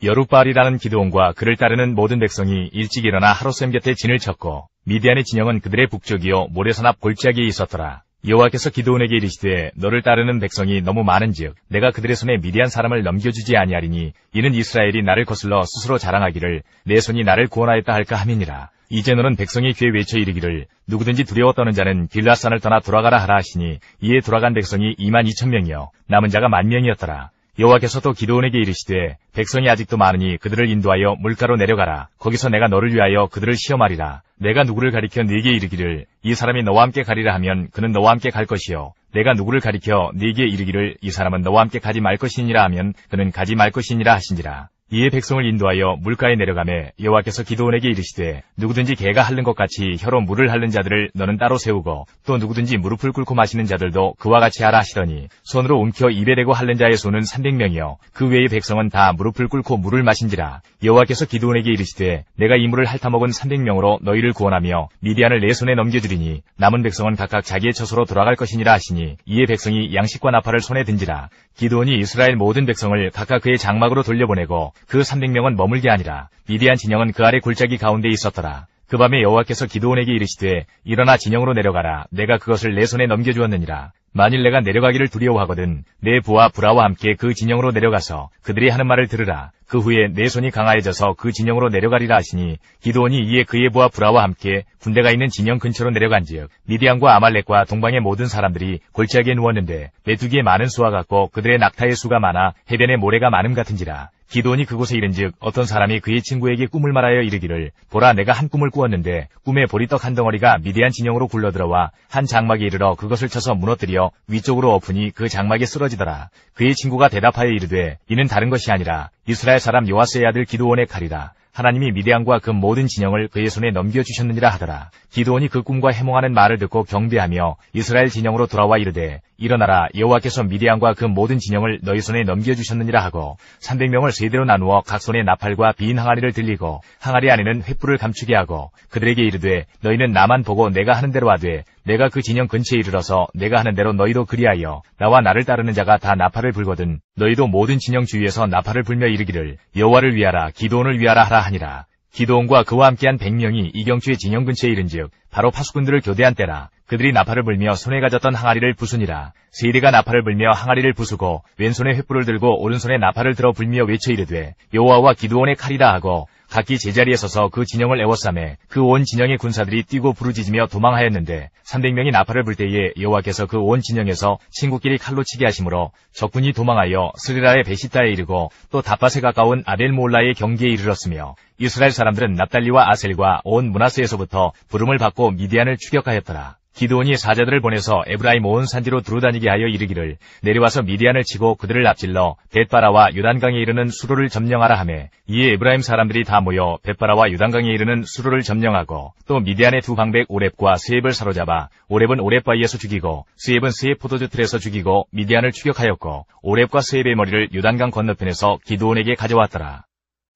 S2: 여룻바알이라는 기드온과 그를 따르는 모든 백성이 일찍 일어나 하롯셈 곁에 진을 쳤고 미디안의 진영은 그들의 북쪽이요 모래산 앞 골짜기에 있었더라. 여호와께서 기드온에게 이르시되 너를 따르는 백성이 너무 많은즉 내가 그들의 손에 미디안 사람을 넘겨주지 아니하리니 이는 이스라엘이 나를 거슬러 스스로 자랑하기를 내 손이 나를 구원하였다 할까 함이니라. 이제 너는 백성의 귀에 외쳐 이르기를 누구든지 두려워 떠는 자는 길앗산을 떠나 돌아가라 하라 하시니 이에 돌아간 백성이 22,000명이요 남은 자가 10,000명이었더라. 여호와께서 또 기드온에게 이르시되 백성이 아직도 많으니 그들을 인도하여 물가로 내려가라. 거기서 내가 너를 위하여 그들을 시험하리라. 내가 누구를 가리켜 네게 이르기를 이 사람이 너와 함께 가리라 하면 그는 너와 함께 갈 것이요 내가 누구를 가리켜 네게 이르기를 이 사람은 너와 함께 가지 말 것이니라 하면 그는 가지 말 것이니라 하신지라. 이에 백성을 인도하여 물가에 내려가매 여호와께서 기드온에게 이르시되 누구든지 개가 핥는 것 같이 혀로 물을 핥는 자들을 너는 따로 세우고 또 누구든지 무릎을 꿇고 마시는 자들도 그와 같이 하라 하시더니 손으로 움켜 입에 대고 핥는 자의 수는 300명이요 그 외의 백성은 다 무릎을 꿇고 물을 마신지라. 여호와께서 기드온에게 이르시되 내가 이 물을 핥아먹은 300명으로 너희를 구원하며 미디안을 내 손에 넘겨주리니 남은 백성은 각각 자기의 처소로 돌아갈 것이니라 하시니 이에 백성이 양식과 나팔을 손에 든지라. 기드온이 이스라엘 모든 백성을 각각 그의 장막으로 돌려보내고 그 300명은 머물게 하니라. 미디안 진영은 그 아래 골짜기 가운데 있었더라. 그 밤에 여호와께서 기드온에게 이르시되 일어나 진영으로 내려가라. 내가 그것을 내 손에 넘겨주었느니라. 만일 내가 내려가기를 두려워하거든 내 부하 브라와 함께 그 진영으로 내려가서 그들이 하는 말을 들으라. 그 후에 내 손이 강하여져서 그 진영으로 내려가리라 하시니 기드온이 이에 그의 부하 브라와 함께 군대가 있는 진영 근처로 내려간즉 미디안과 아말렉과 동방의 모든 사람들이 골짜기에 누웠는데 메뚜기의 많은 수와 같고 그들의 낙타의 수가 많아 해변에 모래가 많음 같은지라. 기드온이 그곳에 이른즉 어떤 사람이 그의 친구에게 꿈을 말하여 이르기를 보라 내가 한 꿈을 꾸었는데 꿈에 보리떡 한 덩어리가 미디안 진영으로 굴러들어와 한 장막에 이르러 그것을 쳐서 무너뜨려 위쪽으로 엎으니 그 장막이 쓰러지더라. 그의 친구가 대답하여 이르되 이는 다른 것이 아니라 이스라엘 사람 요아스의 아들 기드온의 칼이라. 하나님이 미디안과 그 모든 진영을 그의 손에 넘겨주셨느니라 하더라. 기드온이 그 꿈과 해몽하는 말을 듣고 경배하며 이스라엘 진영으로 돌아와 이르되 일어나라 여호와께서 미디안과 그 모든 진영을 너희 손에 넘겨주셨느니라 하고 300명을 세대로 나누어 각 손에 나팔과 빈 항아리를 들리고 항아리 안에는 횃불을 감추게 하고 그들에게 이르되 너희는 나만 보고 내가 하는 대로 하되 내가 그 진영 근처에 이르러서 내가 하는 대로 너희도 그리하여 나와 나를 따르는 자가 다 나팔을 불거든 너희도 모든 진영 주위에서 나팔을 불며 이르기를 여호와를 위하라 기드온을 위하라 하라 하니라. 기드온과 그와 함께한 100명이 이경추의 진영 근처에 이른즉 바로 파수꾼들을 교대한 때라. 그들이 나팔을 불며 손에 가졌던 항아리를 부수니라. 세대가 나팔을 불며 항아리를 부수고 왼손에 횃불을 들고 오른손에 나팔을 들어 불며 외쳐 이르되 여호와와 기드온의 칼이라 하고 각기 제자리에 서서 그 진영을 에워싸매 그 온 진영의 군사들이 뛰고 부르짖으며 도망하였는데 300명이 나팔을 불 때에 여호와께서 그 온 진영에서 친구끼리 칼로 치게 하심으로 적군이 도망하여 스리라의 베시타에 이르고 또 다밧에 가까운 아벨몰라의 경계에 이르렀으며 이스라엘 사람들은 납달리와 아셀과 온 므낫세에서부터 부름을 받고 미디안을 추격하였더라. 기드온이 사자들을 보내서 에브라임 온 산지로 두루다니게 하여 이르기를 내려와서 미디안을 치고 그들을 앞질러 벳바라와 요단강에 이르는 수로를 점령하라 하매 이에 에브라임 사람들이 다 모여 벳바라와 요단강에 이르는 수로를 점령하고 또 미디안의 두 방백 오렙과 스엡을 사로잡아 오렙은 오렙바위에서 죽이고 스엡은 스엡 포도주 틀에서 죽이고 미디안을 추격하였고 오렙과 스엡의 머리를 요단강 건너편에서 기드온에게 가져왔더라.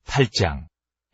S2: 8장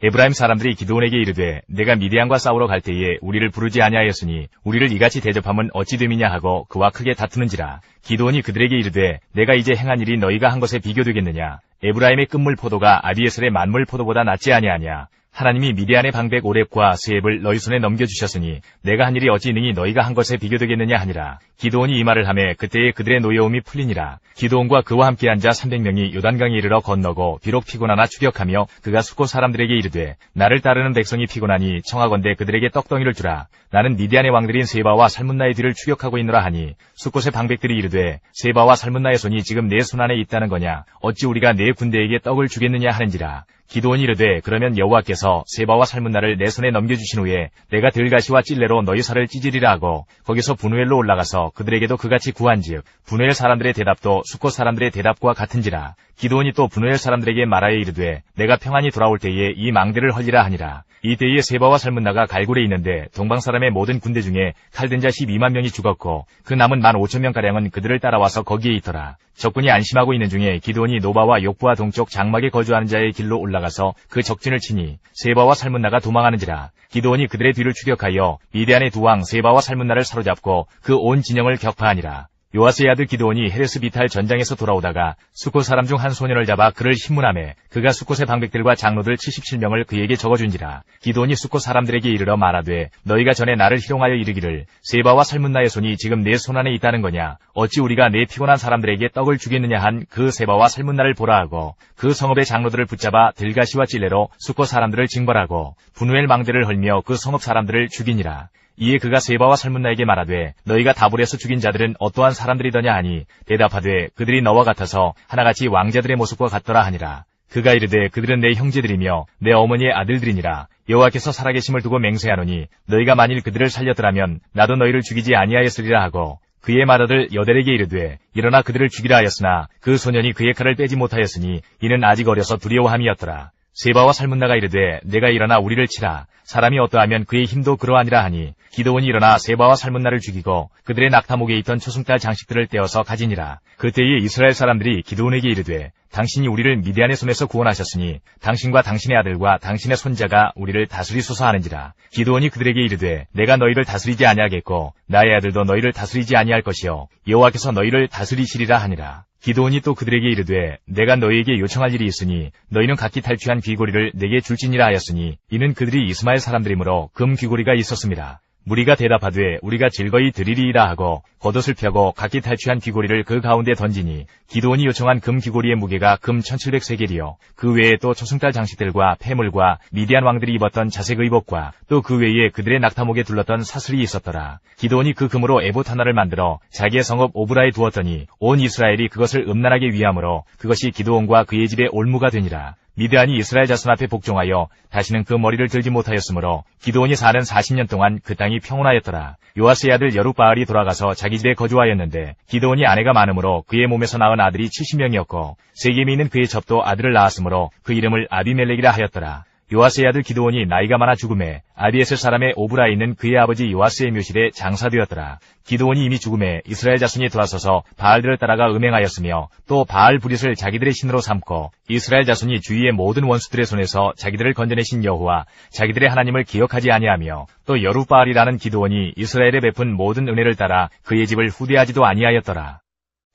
S2: 에브라임 사람들이 기드온에게 이르되 내가 미디안과 싸우러 갈 때에 우리를 부르지 아니하였으니 우리를 이같이 대접함은 어찌 됨이냐 하고 그와 크게 다투는지라. 기드온이 그들에게 이르되 내가 이제 행한 일이 너희가 한 것에 비교되겠느냐. 에브라임의 끝물 포도가 아비에셀의 만물 포도보다 낫지 아니하냐. 하나님이 미디안의 방백 오렙과 스엡을 너희 손에 넘겨주셨으니 내가 한 일이 어찌 능히 너희가 한 것에 비교되겠느냐 하니라. 기드온이 이 말을 하매 그때에 그들의 노여움이 풀리니라. 기드온과 그와 함께 앉아 300명이 요단강에 이르러 건너고 비록 피곤하나 추격하며 그가 숫곳 사람들에게 이르되 나를 따르는 백성이 피곤하니 청하건대 그들에게 떡덩이를 주라. 나는 미디안의 왕들인 세바와 살문나의 뒤를 추격하고 있노라 하니 숫곳의 방백들이 이르되 세바와 살문나의 손이 지금 내 손 안에 있다는 거냐. 어찌 우리가 내 군대에게 떡을 주겠느냐 하는지라. 기드온이 이르되 그러면 여호와께서 세바와 살문나를 내 손에 넘겨주신 후에 내가 들가시와 찔레로 너희 살을 찢으리라 하고 거기서 분우엘로 올라가서 그들에게도 그같이 구한즉 분우엘 사람들의 대답도 숫곳 사람들의 대답과 같은지라. 기드온이 또 분우엘 사람들에게 말하여 이르되 내가 평안히 돌아올 때에 이 망대를 헐리라 하니라. 이때에 세바와 살문나가 갈굴에 있는데 동방 사람의 모든 군대 중에 칼든 자 12만 명이 죽었고 그 남은 15,000명가량은 그들을 따라와서 거기에 있더라. 적군이 안심하고 있는 중에 기드온이 노바와 욕부와 동쪽 장막에 거주하는 자의 길로 올라가서 그 적진을 치니 세바와 살문나가 도망하는지라. 기드온이 그들의 뒤를 추격하여 미디안의 두 왕 세바와 살문나를 사로잡고 그 온 진영을 격파하니라. 요아스의 아들 기드온이 헤레스 비탈 전장에서 돌아오다가 숫곳 사람 중 한 소년을 잡아 그를 신문하매 그가 숫곳의 방백들과 장로들 77명을 그에게 적어준지라. 기드온이 숫곳 사람들에게 이르러 말하되 너희가 전에 나를 희롱하여 이르기를 세바와 살문나의 손이 지금 내 손 안에 있다는 거냐. 어찌 우리가 내 피곤한 사람들에게 떡을 주겠느냐 한 그 세바와 살문나를 보라 하고 그 성읍의 장로들을 붙잡아 들가시와 찔레로 숫곳 사람들을 징벌하고 분우엘 망대를 헐며 그 성읍 사람들을 죽이니라. 이에 그가 세바와 살문나에게 말하되 너희가 다볼에서 죽인 자들은 어떠한 사람들이더냐 하니 대답하되 그들이 너와 같아서 하나같이 왕자들의 모습과 같더라 하니라. 그가 이르되 그들은 내 형제들이며 내 어머니의 아들들이니라. 여호와께서 살아계심을 두고 맹세하노니 너희가 만일 그들을 살렸더라면 나도 너희를 죽이지 아니하였으리라 하고 그의 맏아들 여델에게 이르되 일어나 그들을 죽이라 하였으나 그 소년이 그의 칼을 빼지 못하였으니 이는 아직 어려서 두려워함이었더라. 세바와 살문나가 이르되 내가 일어나 우리를 치라. 사람이 어떠하면 그의 힘도 그러하니라 하니 기드온이 일어나 세바와 살문나를 죽이고 그들의 낙타목에 있던 초승달 장식들을 떼어서 가지니라. 그때에 이스라엘 사람들이 기드온에게 이르되 당신이 우리를 미디안의 손에서 구원하셨으니 당신과 당신의 아들과 당신의 손자가 우리를 다스리소서 하는지라. 기드온이 그들에게 이르되 내가 너희를 다스리지 아니하겠고 나의 아들도 너희를 다스리지 아니할 것이요 여호와께서 너희를 다스리시리라 하니라. 기드온이 또 그들에게 이르되 내가 너희에게 요청할 일이 있으니 너희는 각기 탈취한 귀고리를 내게 줄지니라 하였으니 이는 그들이 이스마엘 사람들이므로 금 귀고리가 있었습니다. 무리가 대답하되 우리가 즐거이 드리리이라 하고 겉옷을 펴고 각기 탈취한 귀고리를 그 가운데 던지니 기드온이 요청한 금 귀고리의 무게가 금 1700세겔이요 그 외에 또 초승달 장식들과 폐물과 미디안 왕들이 입었던 자색 의복과 또 그 외에 그들의 낙타목에 둘렀던 사슬이 있었더라. 기드온이 그 금으로 에봇 하나를 만들어 자기의 성읍 오브라에 두었더니 온 이스라엘이 그것을 음란하게 위함으로 그것이 기드온과 그의 집의 올무가 되니라. 미디안이 이스라엘 자손 앞에 복종하여 다시는 그 머리를 들지 못하였으므로 기드온이 사는 40년 동안 그 땅이 평온하였더라. 요아스의 아들 여룻바알이 돌아가서 자기 집에 거주하였는데 기드온이 아내가 많으므로 그의 몸에서 낳은 아들이 70명이었고 세겜에 있는 그의 접도 아들을 낳았으므로 그 이름을 아비멜렉이라 하였더라. 요아스의 아들 기드온이 나이가 많아 죽음에 아비에셀 사람의 오브라에 있는 그의 아버지 요아스의 묘실에 장사되었더라. 기드온이 이미 죽음에 이스라엘 자손이 돌아서서 바알들을 따라가 음행하였으며 또 바알 브릿을 자기들의 신으로 삼고 이스라엘 자손이 주위의 모든 원수들의 손에서 자기들을 건져내신 여호와 자기들의 하나님을 기억하지 아니하며 또 여룻바알이라는 기드온이 이스라엘에 베푼 모든 은혜를 따라 그의 집을 후대하지도 아니하였더라.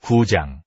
S2: 9장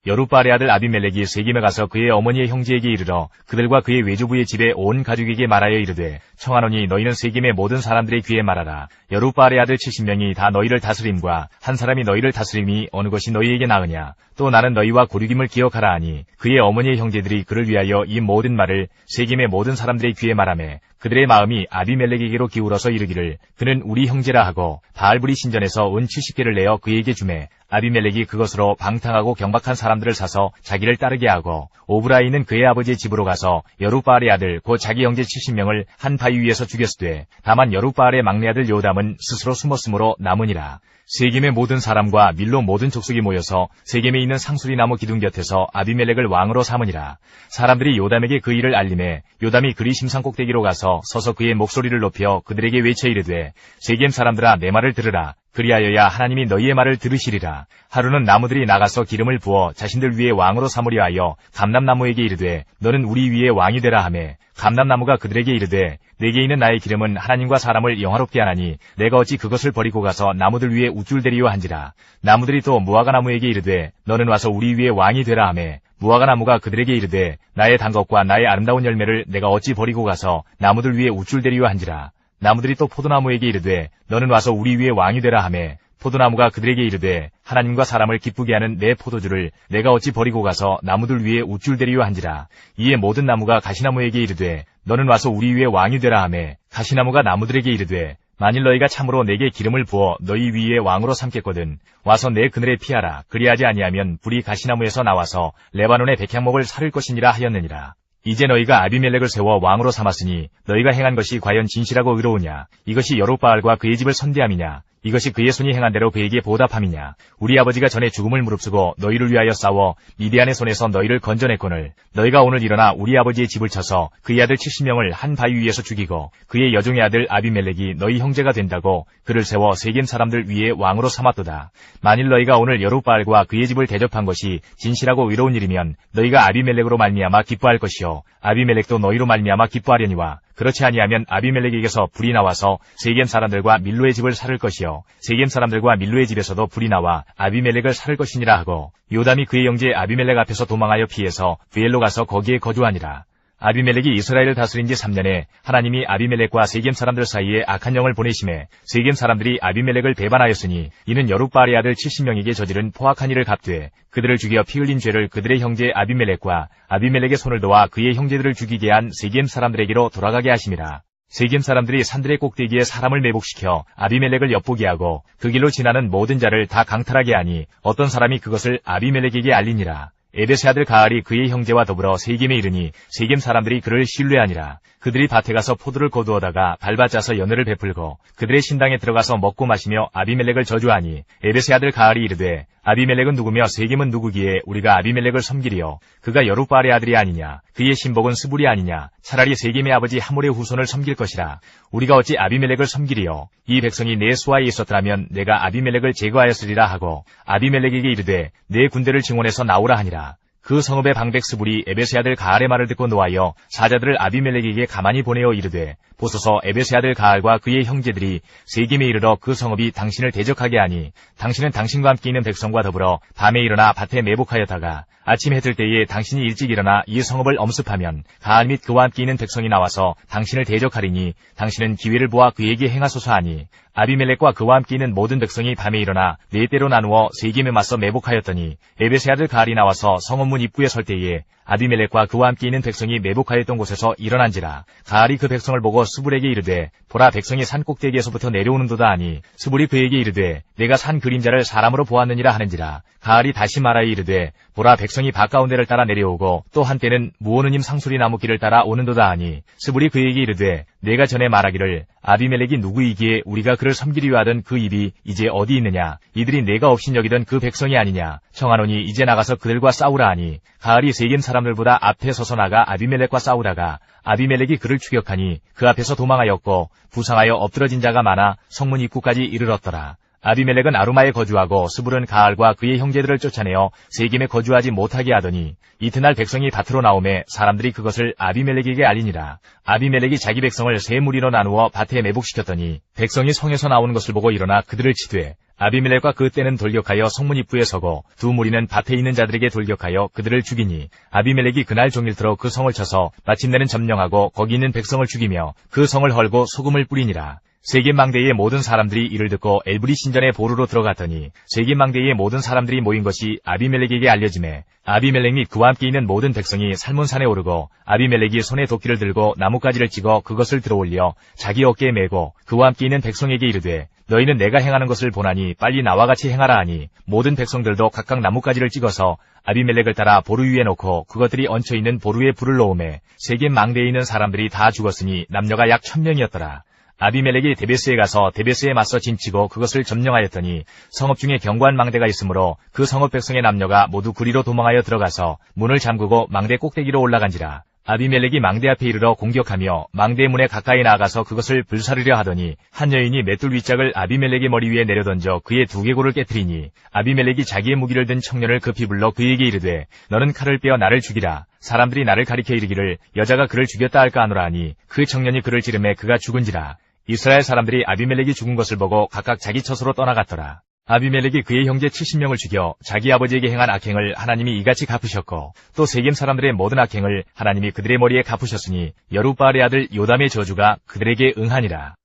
S2: 여룻바알의 아들 아비멜렉이 세겜에 가서 그의 어머니의 형제에게 이르러 그들과 그의 외조부의 집에 온 가족에게 말하여 이르되 청하노니 너희는 세겜의 모든 사람들의 귀에 말하라. 여룻바알의 아들 70명이 다 너희를 다스림과 한 사람이 너희를 다스림이 어느 것이 너희에게 나으냐. 또 나는 너희와 고륙임을 기억하라 하니 그의 어머니의 형제들이 그를 위하여 이 모든 말을 세겜의 모든 사람들의 귀에 말하매 그들의 마음이 아비멜렉에게로 기울어서 이르기를 그는 우리 형제라 하고 바알브리 신전에서 은 70개를 내어 그에게 주매 아비멜렉이 그것으로 방탕하고 경박한 사람들을 사서 자기를 따르게 하고 오브라이는 그의 아버지의 집으로 가서 여룻바알의 아들 곧 자기 형제 70명을 한 바위 위에서 죽였으되 다만 여룻바알의 막내 아들 요담은 스스로 숨었으므로 남으니라. 세겜의 모든 사람과 밀로 모든 족속이 모여서 세겜에 있는 상수리 나무 기둥 곁에서 아비멜렉을 왕으로 삼으니라. 사람들이 요담에게 그 일을 알림해 요담이 그리 심산 꼭대기로 가서 서서 그의 목소리를 높여 그들에게 외쳐 이르되 세겜 사람들아 내 말을 들으라. 그리하여야 하나님이 너희의 말을 들으시리라. 하루는 나무들이 나가서 기름을 부어 자신들 위에 왕으로 삼으려 하여 감람나무에게 이르되 너는 우리 위에 왕이 되라 하매 감람나무가 그들에게 이르되 내게 있는 나의 기름은 하나님과 사람을 영화롭게 하나니 내가 어찌 그것을 버리고 가서 나무들 위에 우쭐대리요 한지라. 나무들이 또 무화과나무에게 이르되 너는 와서 우리 위에 왕이 되라 하매 무화과나무가 그들에게 이르되 나의 단 것과 나의 아름다운 열매를 내가 어찌 버리고 가서 나무들 위에 우쭐대리요 한지라. 나무들이 또 포도나무에게 이르되 너는 와서 우리 위에 왕이 되라 하매 포도나무가 그들에게 이르되 하나님과 사람을 기쁘게 하는 내 포도주를 내가 어찌 버리고 가서 나무들 위에 우쭐대리요 한지라. 이에 모든 나무가 가시나무에게 이르되 너는 와서 우리 위에 왕이 되라 하매 가시나무가 나무들에게 이르되 만일 너희가 참으로 내게 기름을 부어 너희 위에 왕으로 삼겠거든 와서 내 그늘에 피하라. 그리하지 아니하면 불이 가시나무에서 나와서 레바논의 백향목을 사를 것이니라 하였느니라. 이제 너희가 아비멜렉을 세워 왕으로 삼았으니 너희가 행한 것이 과연 진실하고 의로우냐? 이것이 여룻바알과 그의 집을 선대함이냐? 이것이 그의 손이 행한 대로 그에게 보답함이냐? 우리 아버지가 전에 죽음을 무릅쓰고 너희를 위하여 싸워 미디안의 손에서 너희를 건져냈거늘 너희가 오늘 일어나 우리 아버지의 집을 쳐서 그의 아들 70명을 한 바위 위에서 죽이고 그의 여종의 아들 아비멜렉이 너희 형제가 된다고 그를 세워 세겜 사람들 위에 왕으로 삼았도다. 만일 너희가 오늘 여룻바알과 그의 집을 대접한 것이 진실하고 의로운 일이면 너희가 아비멜렉으로 말미암아 기뻐할 것이요 아비멜렉도 너희로 말미암아 기뻐하려니와 그렇지 아니하면 아비멜렉에게서 불이 나와서 세겜 사람들과 밀로의 집을 살을 것이요 세겜 사람들과 밀로의 집에서도 불이 나와 아비멜렉을 살을 것이니라 하고 요담이 그의 형제 아비멜렉 앞에서 도망하여 피해서 브엘로 가서 거기에 거주하니라. 아비멜렉이 이스라엘을 다스린 지 3년에 하나님이 아비멜렉과 세겜 사람들 사이에 악한 영을 보내심에 세겜 사람들이 아비멜렉을 배반하였으니 이는 여룻바알의 아들 70명에게 저지른 포악한 일을 갚되 그들을 죽여 피 흘린 죄를 그들의 형제 아비멜렉과 아비멜렉의 손을 도와 그의 형제들을 죽이게 한 세겜 사람들에게로 돌아가게 하심이라. 세겜 사람들이 산들의 꼭대기에 사람을 매복시켜 아비멜렉을 엿보게 하고 그 길로 지나는 모든 자를 다 강탈하게 하니 어떤 사람이 그것을 아비멜렉에게 알리니라. 에벳의 아들 가알이 그의 형제와 더불어 세겜에 이르니 세겜 사람들이 그를 신뢰하니라. 그들이 밭에 가서 포도를 거두어다가 밟아짜서 연회를 베풀고 그들의 신당에 들어가서 먹고 마시며 아비멜렉을 저주하니 에벳의 아들 가알이 이르되 아비멜렉은 누구며 세겜은 누구기에 우리가 아비멜렉을 섬기리요? 그가 여룻바알의 아들이 아니냐? 그의 신복은 스불이 아니냐? 차라리 세겜의 아버지 하몰의 후손을 섬길 것이라. 우리가 어찌 아비멜렉을 섬기리요? 이 백성이 내 수하에 있었더라면 내가 아비멜렉을 제거하였으리라 하고 아비멜렉에게 이르되 내 군대를 증원해서 나오라 하니라. 그 성읍의 방백 스불이 에벳의 아들 가알의 말을 듣고 노하여 사자들을 아비멜렉에게 가만히 보내어 이르되 보소서 에벳의 아들 가알과 그의 형제들이 세겜에 이르러 그 성읍이 당신을 대적하게 하니 당신은 당신과 함께 있는 백성과 더불어 밤에 일어나 밭에 매복하였다가 아침 해 뜰 때에 당신이 일찍 일어나 이 성읍을 엄습하면 가알 및 그와 함께 있는 백성이 나와서 당신을 대적하리니 당신은 기회를 보아 그에게 행하소서 하니 아비멜렉과 그와 함께 있는 모든 백성이 밤에 일어나 네 때로 나누어 세겜에 맞서 매복하였더니 에벳의 아들 가알이 나와서 성읍문 입구에 설 때에 아비멜렉과 그와 함께 있는 백성이 매복하였던 곳에서 일어난지라. 가알이 그 백성을 보고 스불에게 이르되 보라 백성이 산 꼭대기에서부터 내려오는도다 하니 스불이 그에게 이르되 내가 산 그림자를 사람으로 보았느니라 하는지라. 가알이 다시 말하여 이르되 보라 백성이 밭가운데를 따라 내려오고 또 한때는 무오느님 상수리 나무 길을 따라 오는도다 하니 스불이 그에게 이르되 내가 전에 말하기를 아비멜렉이 누구이기에 우리가 그를 섬기려 하던 그 입이 이제 어디 있느냐? 이들이 내가 없인 여기던 그 백성이 아니냐? 청하노니 이제 나가서 그들과 싸우라 하니 가알이 세겜 사람들보다 앞에 서서 나가 아비멜렉과 싸우다가 아비멜렉이 그를 추격하니 그 앞에서 도망하였고 부상하여 엎드러진 자가 많아 성문 입구까지 이르렀더라. 아비멜렉은 아루마에 거주하고 스불은 가알과 그의 형제들을 쫓아내어 세겜에 거주하지 못하게 하더니 이튿날 백성이 밭으로 나오매 사람들이 그것을 아비멜렉에게 알리니라. 아비멜렉이 자기 백성을 세 무리로 나누어 밭에 매복시켰더니 백성이 성에서 나오는 것을 보고 일어나 그들을 치되 아비멜렉과 그 떼는 돌격하여 성문 입구에 서고 두 무리는 밭에 있는 자들에게 돌격하여 그들을 죽이니 아비멜렉이 그날 종일토록 그 성을 쳐서 마침내는 점령하고 거기 있는 백성을 죽이며 그 성을 헐고 소금을 뿌리니라. 세겜 망대의 모든 사람들이 이를 듣고 엘브리 신전의 보루로 들어갔더니 세겜 망대의 모든 사람들이 모인 것이 아비멜렉에게 알려지매 아비멜렉 및 그와 함께 있는 모든 백성이 살몬산에 오르고 아비멜렉이 손에 도끼를 들고 나뭇가지를 찍어 그것을 들어올려 자기 어깨에 메고 그와 함께 있는 백성에게 이르되 너희는 내가 행하는 것을 보나니 빨리 나와 같이 행하라 하니 모든 백성들도 각각 나뭇가지를 찍어서 아비멜렉을 따라 보루 위에 놓고 그것들이 얹혀있는 보루에 불을 놓음에 세겜 망대에 있는 사람들이 다 죽었으니 남녀가 약 1000명이었더라. 아비멜렉이 데베스에 가서 데베스에 맞서 진치고 그것을 점령하였더니 성읍 중에 견고한 망대가 있으므로 그 성읍 백성의 남녀가 모두 구리로 도망하여 들어가서 문을 잠그고 망대 꼭대기로 올라간지라. 아비멜렉이 망대 앞에 이르러 공격하며 망대 문에 가까이 나아가서 그것을 불사르려 하더니 한 여인이 맷돌 윗짝을 아비멜렉의 머리 위에 내려던져 그의 두개골을 깨뜨리니 아비멜렉이 자기의 무기를 든 청년을 급히 불러 그에게 이르되 너는 칼을 빼어 나를 죽이라. 사람들이 나를 가리켜 이르기를 여자가 그를 죽였다 할까 하노라 하니 그 청년이 그를 찌르매 그가 죽은지라. 이스라엘 사람들이 아비멜렉이 죽은 것을 보고 각각 자기 처소로 떠나갔더라. 아비멜렉이 그의 형제 70명을 죽여 자기 아버지에게 행한 악행을 하나님이 이같이 갚으셨고 또 세겜 사람들의 모든 악행을 하나님이 그들의 머리에 갚으셨으니 여룻바알의 아들 요담의 저주가 그들에게 응하니라.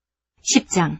S1: 10장.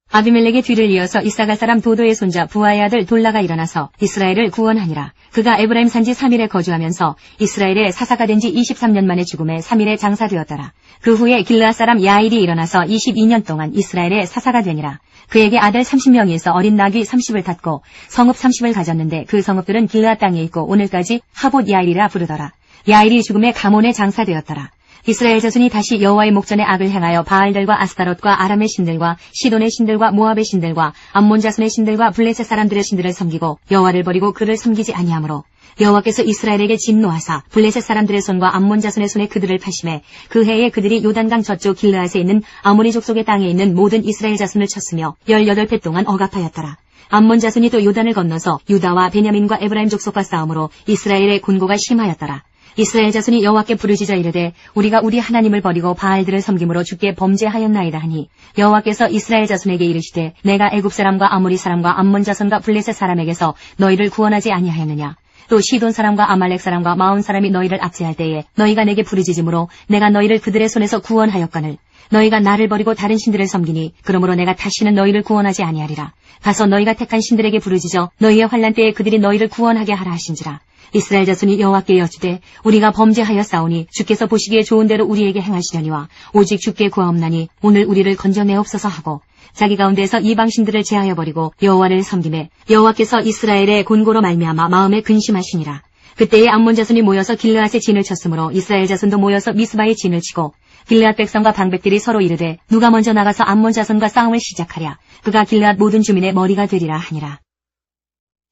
S1: 아비멜렉의 뒤를 이어서 이사갈 사람 도도의 손자 부하의 아들 돌라가 일어나서 이스라엘을 구원하니라. 그가 에브라임 산지 3일에 거주하면서 이스라엘의 사사가 된 지 23년 만에 죽음에 3일에 장사되었더라. 그 후에 길르앗 사람 야일이 일어나서 22년 동안 이스라엘의 사사가 되니라. 그에게 아들 30명이 있어 어린 낙이 30을 탔고 성읍 30을 가졌는데 그 성읍들은 길르앗 땅에 있고 오늘까지 하봇 야일이라 부르더라. 야일이 죽음에 가몬에 장사되었더라. 이스라엘 자손이 다시 여호와의 목전에 악을 행하여 바알들과 아스타롯과 아람의 신들과 시돈의 신들과 모압의 신들과 암몬 자손의 신들과 블레셋 사람들의 신들을 섬기고 여호와를 버리고 그를 섬기지 아니하므로 여호와께서 이스라엘에게 진노하사 블레셋 사람들의 손과 암몬 자손의 손에 그들을 파심해 그 해에 그들이 요단강 저쪽 길르앗에 있는 아모리 족속의 땅에 있는 모든 이스라엘 자손을 쳤으며 18회 동안 억압하였더라. 암몬 자손이 또 요단을 건너서 유다와 베냐민과 에브라임 족속과 싸움으로 이스라엘의 곤고가 심하였더라. 이스라엘 자손이 여호와께 부르짖어 이르되 우리가 우리 하나님을 버리고 바알들을 섬김으로 주께 범죄하였나이다 하니 여호와께서 이스라엘 자손에게 이르시되 내가 애굽 사람과 아모리 사람과 암몬 자손과 블레셋 사람에게서 너희를 구원하지 아니하였느냐. 또 시돈 사람과 아말렉 사람과 마온 사람이 너희를 압제할 때에 너희가 내게 부르짖음으로 내가 너희를 그들의 손에서 구원하였거늘 너희가 나를 버리고 다른 신들을 섬기니 그러므로 내가 다시는 너희를 구원하지 아니하리라. 가서 너희가 택한 신들에게 부르짖어 너희의 환난 때에 그들이 너희를 구원하게 하라 하신지라. 이스라엘 자손이 여호와께 여쭈되 우리가 범죄하였사오니 주께서 보시기에 좋은 대로 우리에게 행하시려니와 오직 주께 구하옵나니 오늘 우리를 건져내옵소서 하고 자기 가운데에서 이방 신들을 제하여 버리고 여호와를 섬기매 여호와께서 이스라엘의 곤고로 말미암아 마음에 근심하시니라. 그때에 암몬 자손이 모여서 길르앗에 진을 쳤으므로 이스라엘 자손도 모여서 미스바에 진을 치고 길르앗 백성과 방백들이 서로 이르되 누가 먼저 나가서 암몬 자손과 싸움을 시작하랴. 그가 길르앗 모든 주민의 머리가 되리라 하니라.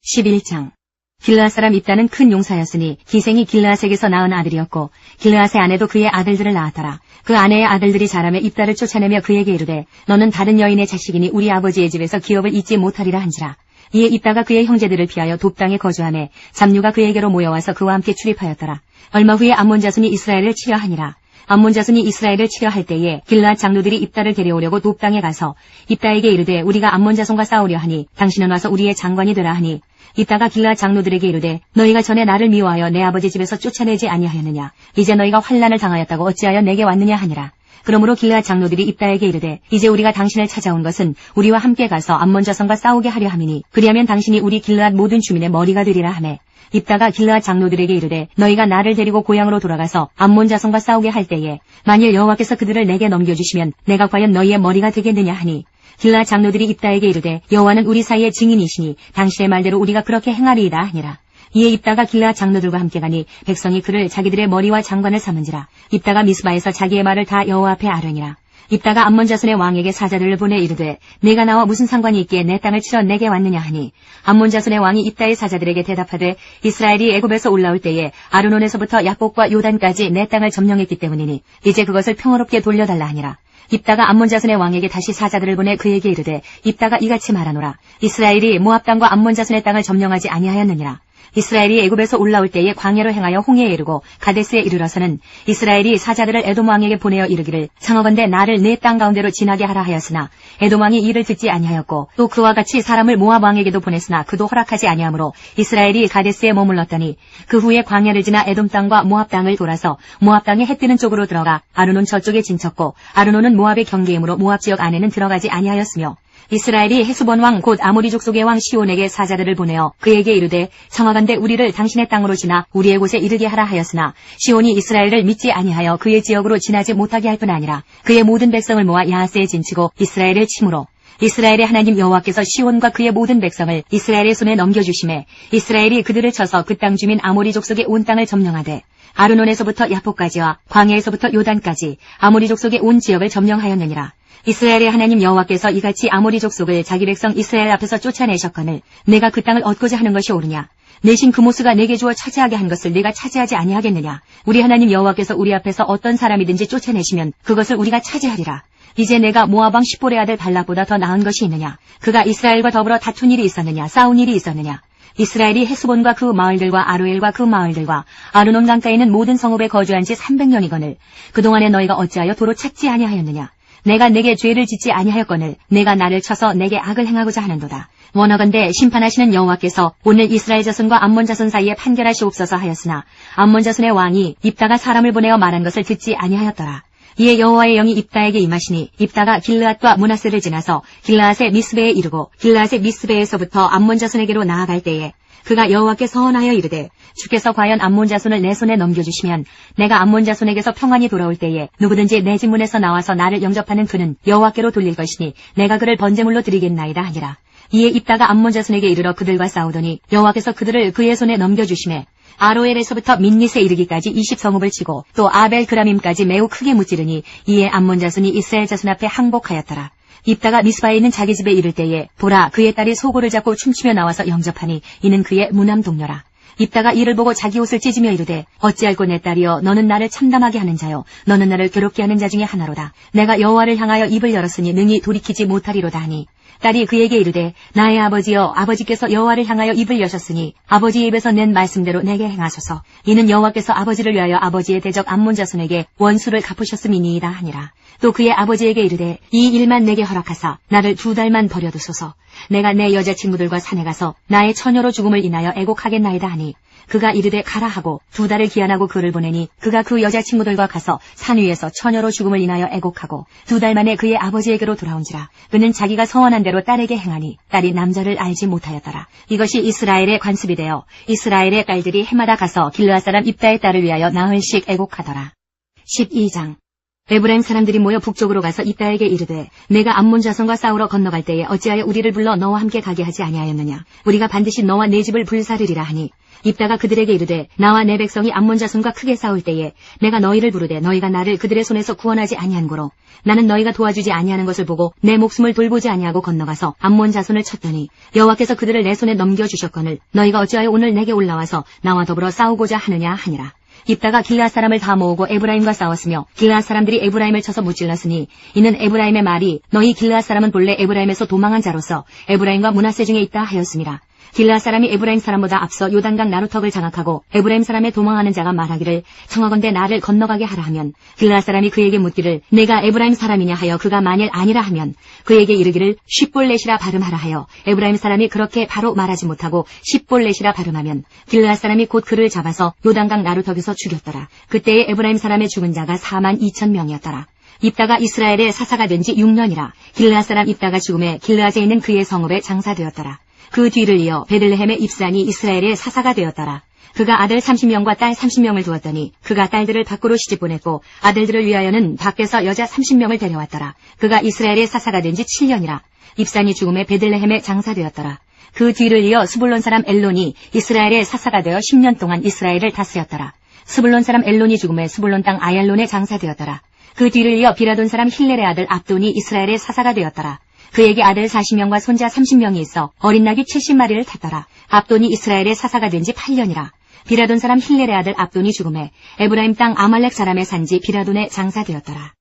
S1: 11장. 길르앗 사람 입다는 큰 용사였으니 기생이 길르앗에게서 낳은 아들이었고 길르앗의 아내도 그의 아들들을 낳았더라. 그 아내의 아들들이 자라매 입다를 쫓아내며 그에게 이르되 너는 다른 여인의 자식이니 우리 아버지의 집에서 기업을 잊지 못하리라 한지라. 이에 입다가 그의 형제들을 피하여 돕당에 거주하매 잡류가 그에게로 모여와서 그와 함께 출입하였더라. 얼마 후에 암몬 자손이 이스라엘을 치려 하니라. 암몬 자손이 이스라엘을 치려 할 때에 길르앗 장로들이 입다를 데려오려고 돕당에 가서 입다에게 이르되 우리가 암몬 자손과 싸우려 하니 당신은 와서 우리의 장관이 되라 하니 입다가 길르앗 장로들에게 이르되 너희가 전에 나를 미워하여 내 아버지 집에서 쫓아내지 아니하였느냐. 이제 너희가 환난을 당하였다고 어찌하여 내게 왔느냐 하니라. 그러므로 길르앗 장로들이 입다에게 이르되 이제 우리가 당신을 찾아온 것은 우리와 함께 가서 암몬 자손과 싸우게 하려 함이니 그리하면 당신이 우리 길르앗 모든 주민의 머리가 되리라 하매 입다가 길르앗 장로들에게 이르되 너희가 나를 데리고 고향으로 돌아가서 암몬 자손과 싸우게 할 때에 만일 여호와께서 그들을 내게 넘겨주시면 내가 과연 너희의 머리가 되겠느냐 하니 길르앗 장로들이 입다에게 이르되 여호와는 우리 사이의 증인이시니 당신의 말대로 우리가 그렇게 행하리이다 하니라. 이에 입다가 길르앗 장로들과 함께 가니 백성이 그를 자기들의 머리와 장관을 삼은지라. 입다가 미스바에서 자기의 말을 다 여호와 앞에 아뢰니라. 입다가 암몬 자손의 왕에게 사자들을 보내 이르되 내가 나와 무슨 상관이 있기에 내 땅을 치러 내게 왔느냐 하니 암몬 자손의 왕이 입다의 사자들에게 대답하되 이스라엘이 애굽에서 올라올 때에 아르논에서부터 야복과 요단까지 내 땅을 점령했기 때문이니 이제 그것을 평화롭게 돌려달라 하니라. 입다가 암몬 자손의 왕에게 다시 사자들을 보내 그에게 이르되 입다가 이같이 말하노라. 이스라엘이 모압 땅과 암몬 자손의 땅을 점령하지 아니하였느니라. 이스라엘이 애굽에서 올라올 때에 광야로 행하여 홍해에 이르고 가데스에 이르러서는 이스라엘이 사자들을 에돔 왕에게 보내어 이르기를 청하건대 나를 내 땅 가운데로 지나게 하라 하였으나 에돔 왕이 이를 듣지 아니하였고 또 그와 같이 사람을 모압 왕에게도 보냈으나 그도 허락하지 아니하므로 이스라엘이 가데스에 머물렀더니 그 후에 광야를 지나 에돔 땅과 모압 땅을 돌아서 모압 땅의 해 뜨는 쪽으로 들어가 아르논 저쪽에 진쳤고 아르논은 모압의 경계이므로 모압 지역 안에는 들어가지 아니하였으며 이스라엘이 헤스본 왕 곧 아모리 족속의 왕 시온에게 사자들을 보내어 그에게 이르되 청하건대 우리를 당신의 땅으로 지나 우리의 곳에 이르게 하라 하였으나 시온이 이스라엘을 믿지 아니하여 그의 지역으로 지나지 못하게 할 뿐 아니라 그의 모든 백성을 모아 야하스에 진치고 이스라엘을 치므로 이스라엘의 하나님 여호와께서 시온과 그의 모든 백성을 이스라엘의 손에 넘겨주심에 이스라엘이 그들을 쳐서 그 땅 주민 아모리 족속의 온 땅을 점령하되 아르논에서부터 야포까지와 광야에서부터 요단까지 아모리 족속의 온 지역을 점령하였느니라. 이스라엘의 하나님 여호와께서 이같이 아모리 족속을 자기 백성 이스라엘 앞에서 쫓아내셨거늘 내가 그 땅을 얻고자 하는 것이 옳으냐? 내신 그모스가 내게 주어 차지하게 한 것을 내가 차지하지 아니하겠느냐? 우리 하나님 여호와께서 우리 앞에서 어떤 사람이든지 쫓아내시면 그것을 우리가 차지하리라. 이제 내가 모압 왕 십볼의 아들 발락보다 더 나은 것이 있느냐? 그가 이스라엘과 더불어 다툰 일이 있었느냐? 싸운 일이 있었느냐? 이스라엘이 헤스본과 그 마을들과 아로엘과 그 마을들과 아르논 강가에 있는 모든 성읍에 거주한 지 300년이거늘 그동안에 너희가 어찌하여 도로 찾지 아니하였느냐? 내가 내게 죄를 짓지 아니하였거늘 내가 나를 쳐서 내게 악을 행하고자 하는도다. 원하건대 심판하시는 여호와께서 오늘 이스라엘 자손과 암몬 자손 사이에 판결하시옵소서 하였으나 암몬 자손의 왕이 입다가 사람을 보내어 말한 것을 듣지 아니하였더라. 이에 여호와의 영이 입다에게 임하시니 입다가 길르앗과 므낫세를 지나서 길르앗의 미스베에 이르고 길르앗의 미스베에서부터 암몬 자손에게로 나아갈 때에 그가 여호와께 서원하여 이르되 주께서 과연 암몬 자손을 내 손에 넘겨주시면 내가 암몬 자손에게서 평안히 돌아올 때에 누구든지 내 집 문에서 나와서 나를 영접하는 그는 여호와께로 돌릴 것이니 내가 그를 번제물로 드리겠나이다 하니라. 이에 입다가 암몬 자손에게 이르러 그들과 싸우더니 여호와께서 그들을 그의 손에 넘겨주시매 아로엘에서부터 민닛에 이르기까지 20성읍을 치고 또 아벨 그라밈까지 매우 크게 무찌르니 이에 암몬 자손이 이스라엘 자손 앞에 항복하였더라. 입다가 미스바에 있는 자기 집에 이를 때에 보라 그의 딸이 소고를 잡고 춤추며 나와서 영접하니 이는 그의 무남 동료라. 입다가 이를 보고 자기 옷을 찢으며 이르되 어찌할꼬 내 딸이여 너는 나를 참담하게 하는 자요 너는 나를 괴롭게 하는 자 중에 하나로다. 내가 여호와를 향하여 입을 열었으니 능히 돌이키지 못하리로다 하니 딸이 그에게 이르되 나의 아버지여 아버지께서 여호와를 향하여 입을 여셨으니 아버지의 입에서 낸 말씀대로 내게 행하소서. 이는 여호와께서 아버지를 위하여 아버지의 대적 암몬 자손에게 원수를 갚으셨음이니이다 하니라. 또 그의 아버지에게 이르되 이 일만 내게 허락하사 나를 2달만 버려두소서. 내가 내 여자친구들과 산에 가서 나의 처녀로 죽음을 인하여 애곡하겠나이다 하니 그가 이르되 가라 하고 2달을 기한하고 그를 보내니 그가 그 여자친구들과 가서 산 위에서 처녀로 죽음을 인하여 애곡하고 2달 만에 그의 아버지에게로 돌아온지라. 그는 자기가 서원한 대로 딸에게 행하니 딸이 남자를 알지 못하였더라. 이것이 이스라엘의 관습이 되어 이스라엘의 딸들이 해마다 가서 길르앗 사람 입다의 딸을 위하여 나흘씩 애곡하더라. 12장 에브라임 사람들이 모여 북쪽으로 가서 입다에게 이르되 내가 암몬 자손과 싸우러 건너갈 때에 어찌하여 우리를 불러 너와 함께 가게 하지 아니하였느냐? 우리가 반드시 너와 내 집을 불사르리라 하니 입다가 그들에게 이르되 나와 내 백성이 암몬 자손과 크게 싸울 때에 내가 너희를 부르되 너희가 나를 그들의 손에서 구원하지 아니한 고로 나는 너희가 도와주지 아니하는 것을 보고 내 목숨을 돌보지 아니하고 건너가서 암몬 자손을 쳤더니 여호와께서 그들을 내 손에 넘겨주셨거늘 너희가 어찌하여 오늘 내게 올라와서 나와 더불어 싸우고자 하느냐 하니라. 입다가 길르앗 사람을 다 모으고 에브라임과 싸웠으며 길르앗 사람들이 에브라임을 쳐서 무찔렀으니 이는 에브라임의 말이 너희 길르앗 사람은 본래 에브라임에서 도망한 자로서 에브라임과 므낫세 중에 있다 하였습니다. 길르앗 사람이 에브라임 사람보다 앞서 요단강 나루턱을 장악하고 에브라임 사람의 도망하는 자가 말하기를 청하건대 나를 건너가게 하라 하면 길르앗 사람이 그에게 묻기를 내가 에브라임 사람이냐 하여 그가 만일 아니라 하면 그에게 이르기를 쉿볼렛이라 발음하라 하여 에브라임 사람이 그렇게 바로 말하지 못하고 쉿볼렛이라 발음하면 길르앗 사람이 곧 그를 잡아서 요단강 나루턱에서 죽였더라. 그때에 에브라임 사람의 죽은 자가 42,000명이었더라. 입다가 이스라엘의 사사가 된 지 6년이라 길르앗 사람 입다가 죽음에 길르앗에 있는 그의 성읍에 장사되었더라. 그 뒤를 이어 베들레헴의 입산이 이스라엘의 사사가 되었더라. 그가 아들 30명과 딸 30명을 두었더니 그가 딸들을 밖으로 시집보냈고 아들들을 위하여는 밖에서 여자 30명을 데려왔더라. 그가 이스라엘의 사사가 된 지 7년이라 입산이 죽음에 베들레헴에 장사되었더라. 그 뒤를 이어 스불론 사람 엘론이 이스라엘의 사사가 되어 10년 동안 이스라엘을 다스렸더라. 스불론 사람 엘론이 죽음에 스불론 땅 아얄론에 장사되었더라. 그 뒤를 이어 비라돈 사람 힐렐의 아들 압돈이 이스라엘의 사사가 되었더라. 그에게 아들 40명과 손자 30명이 있어 어린 낙이 70마리를 탔더라. 압돈이 이스라엘의 사사가 된 지 8년이라. 비라돈 사람 힐렐의 아들 압돈이 죽음에 에브라임 땅 아말렉 사람의 산지 비라돈에 장사되었더라.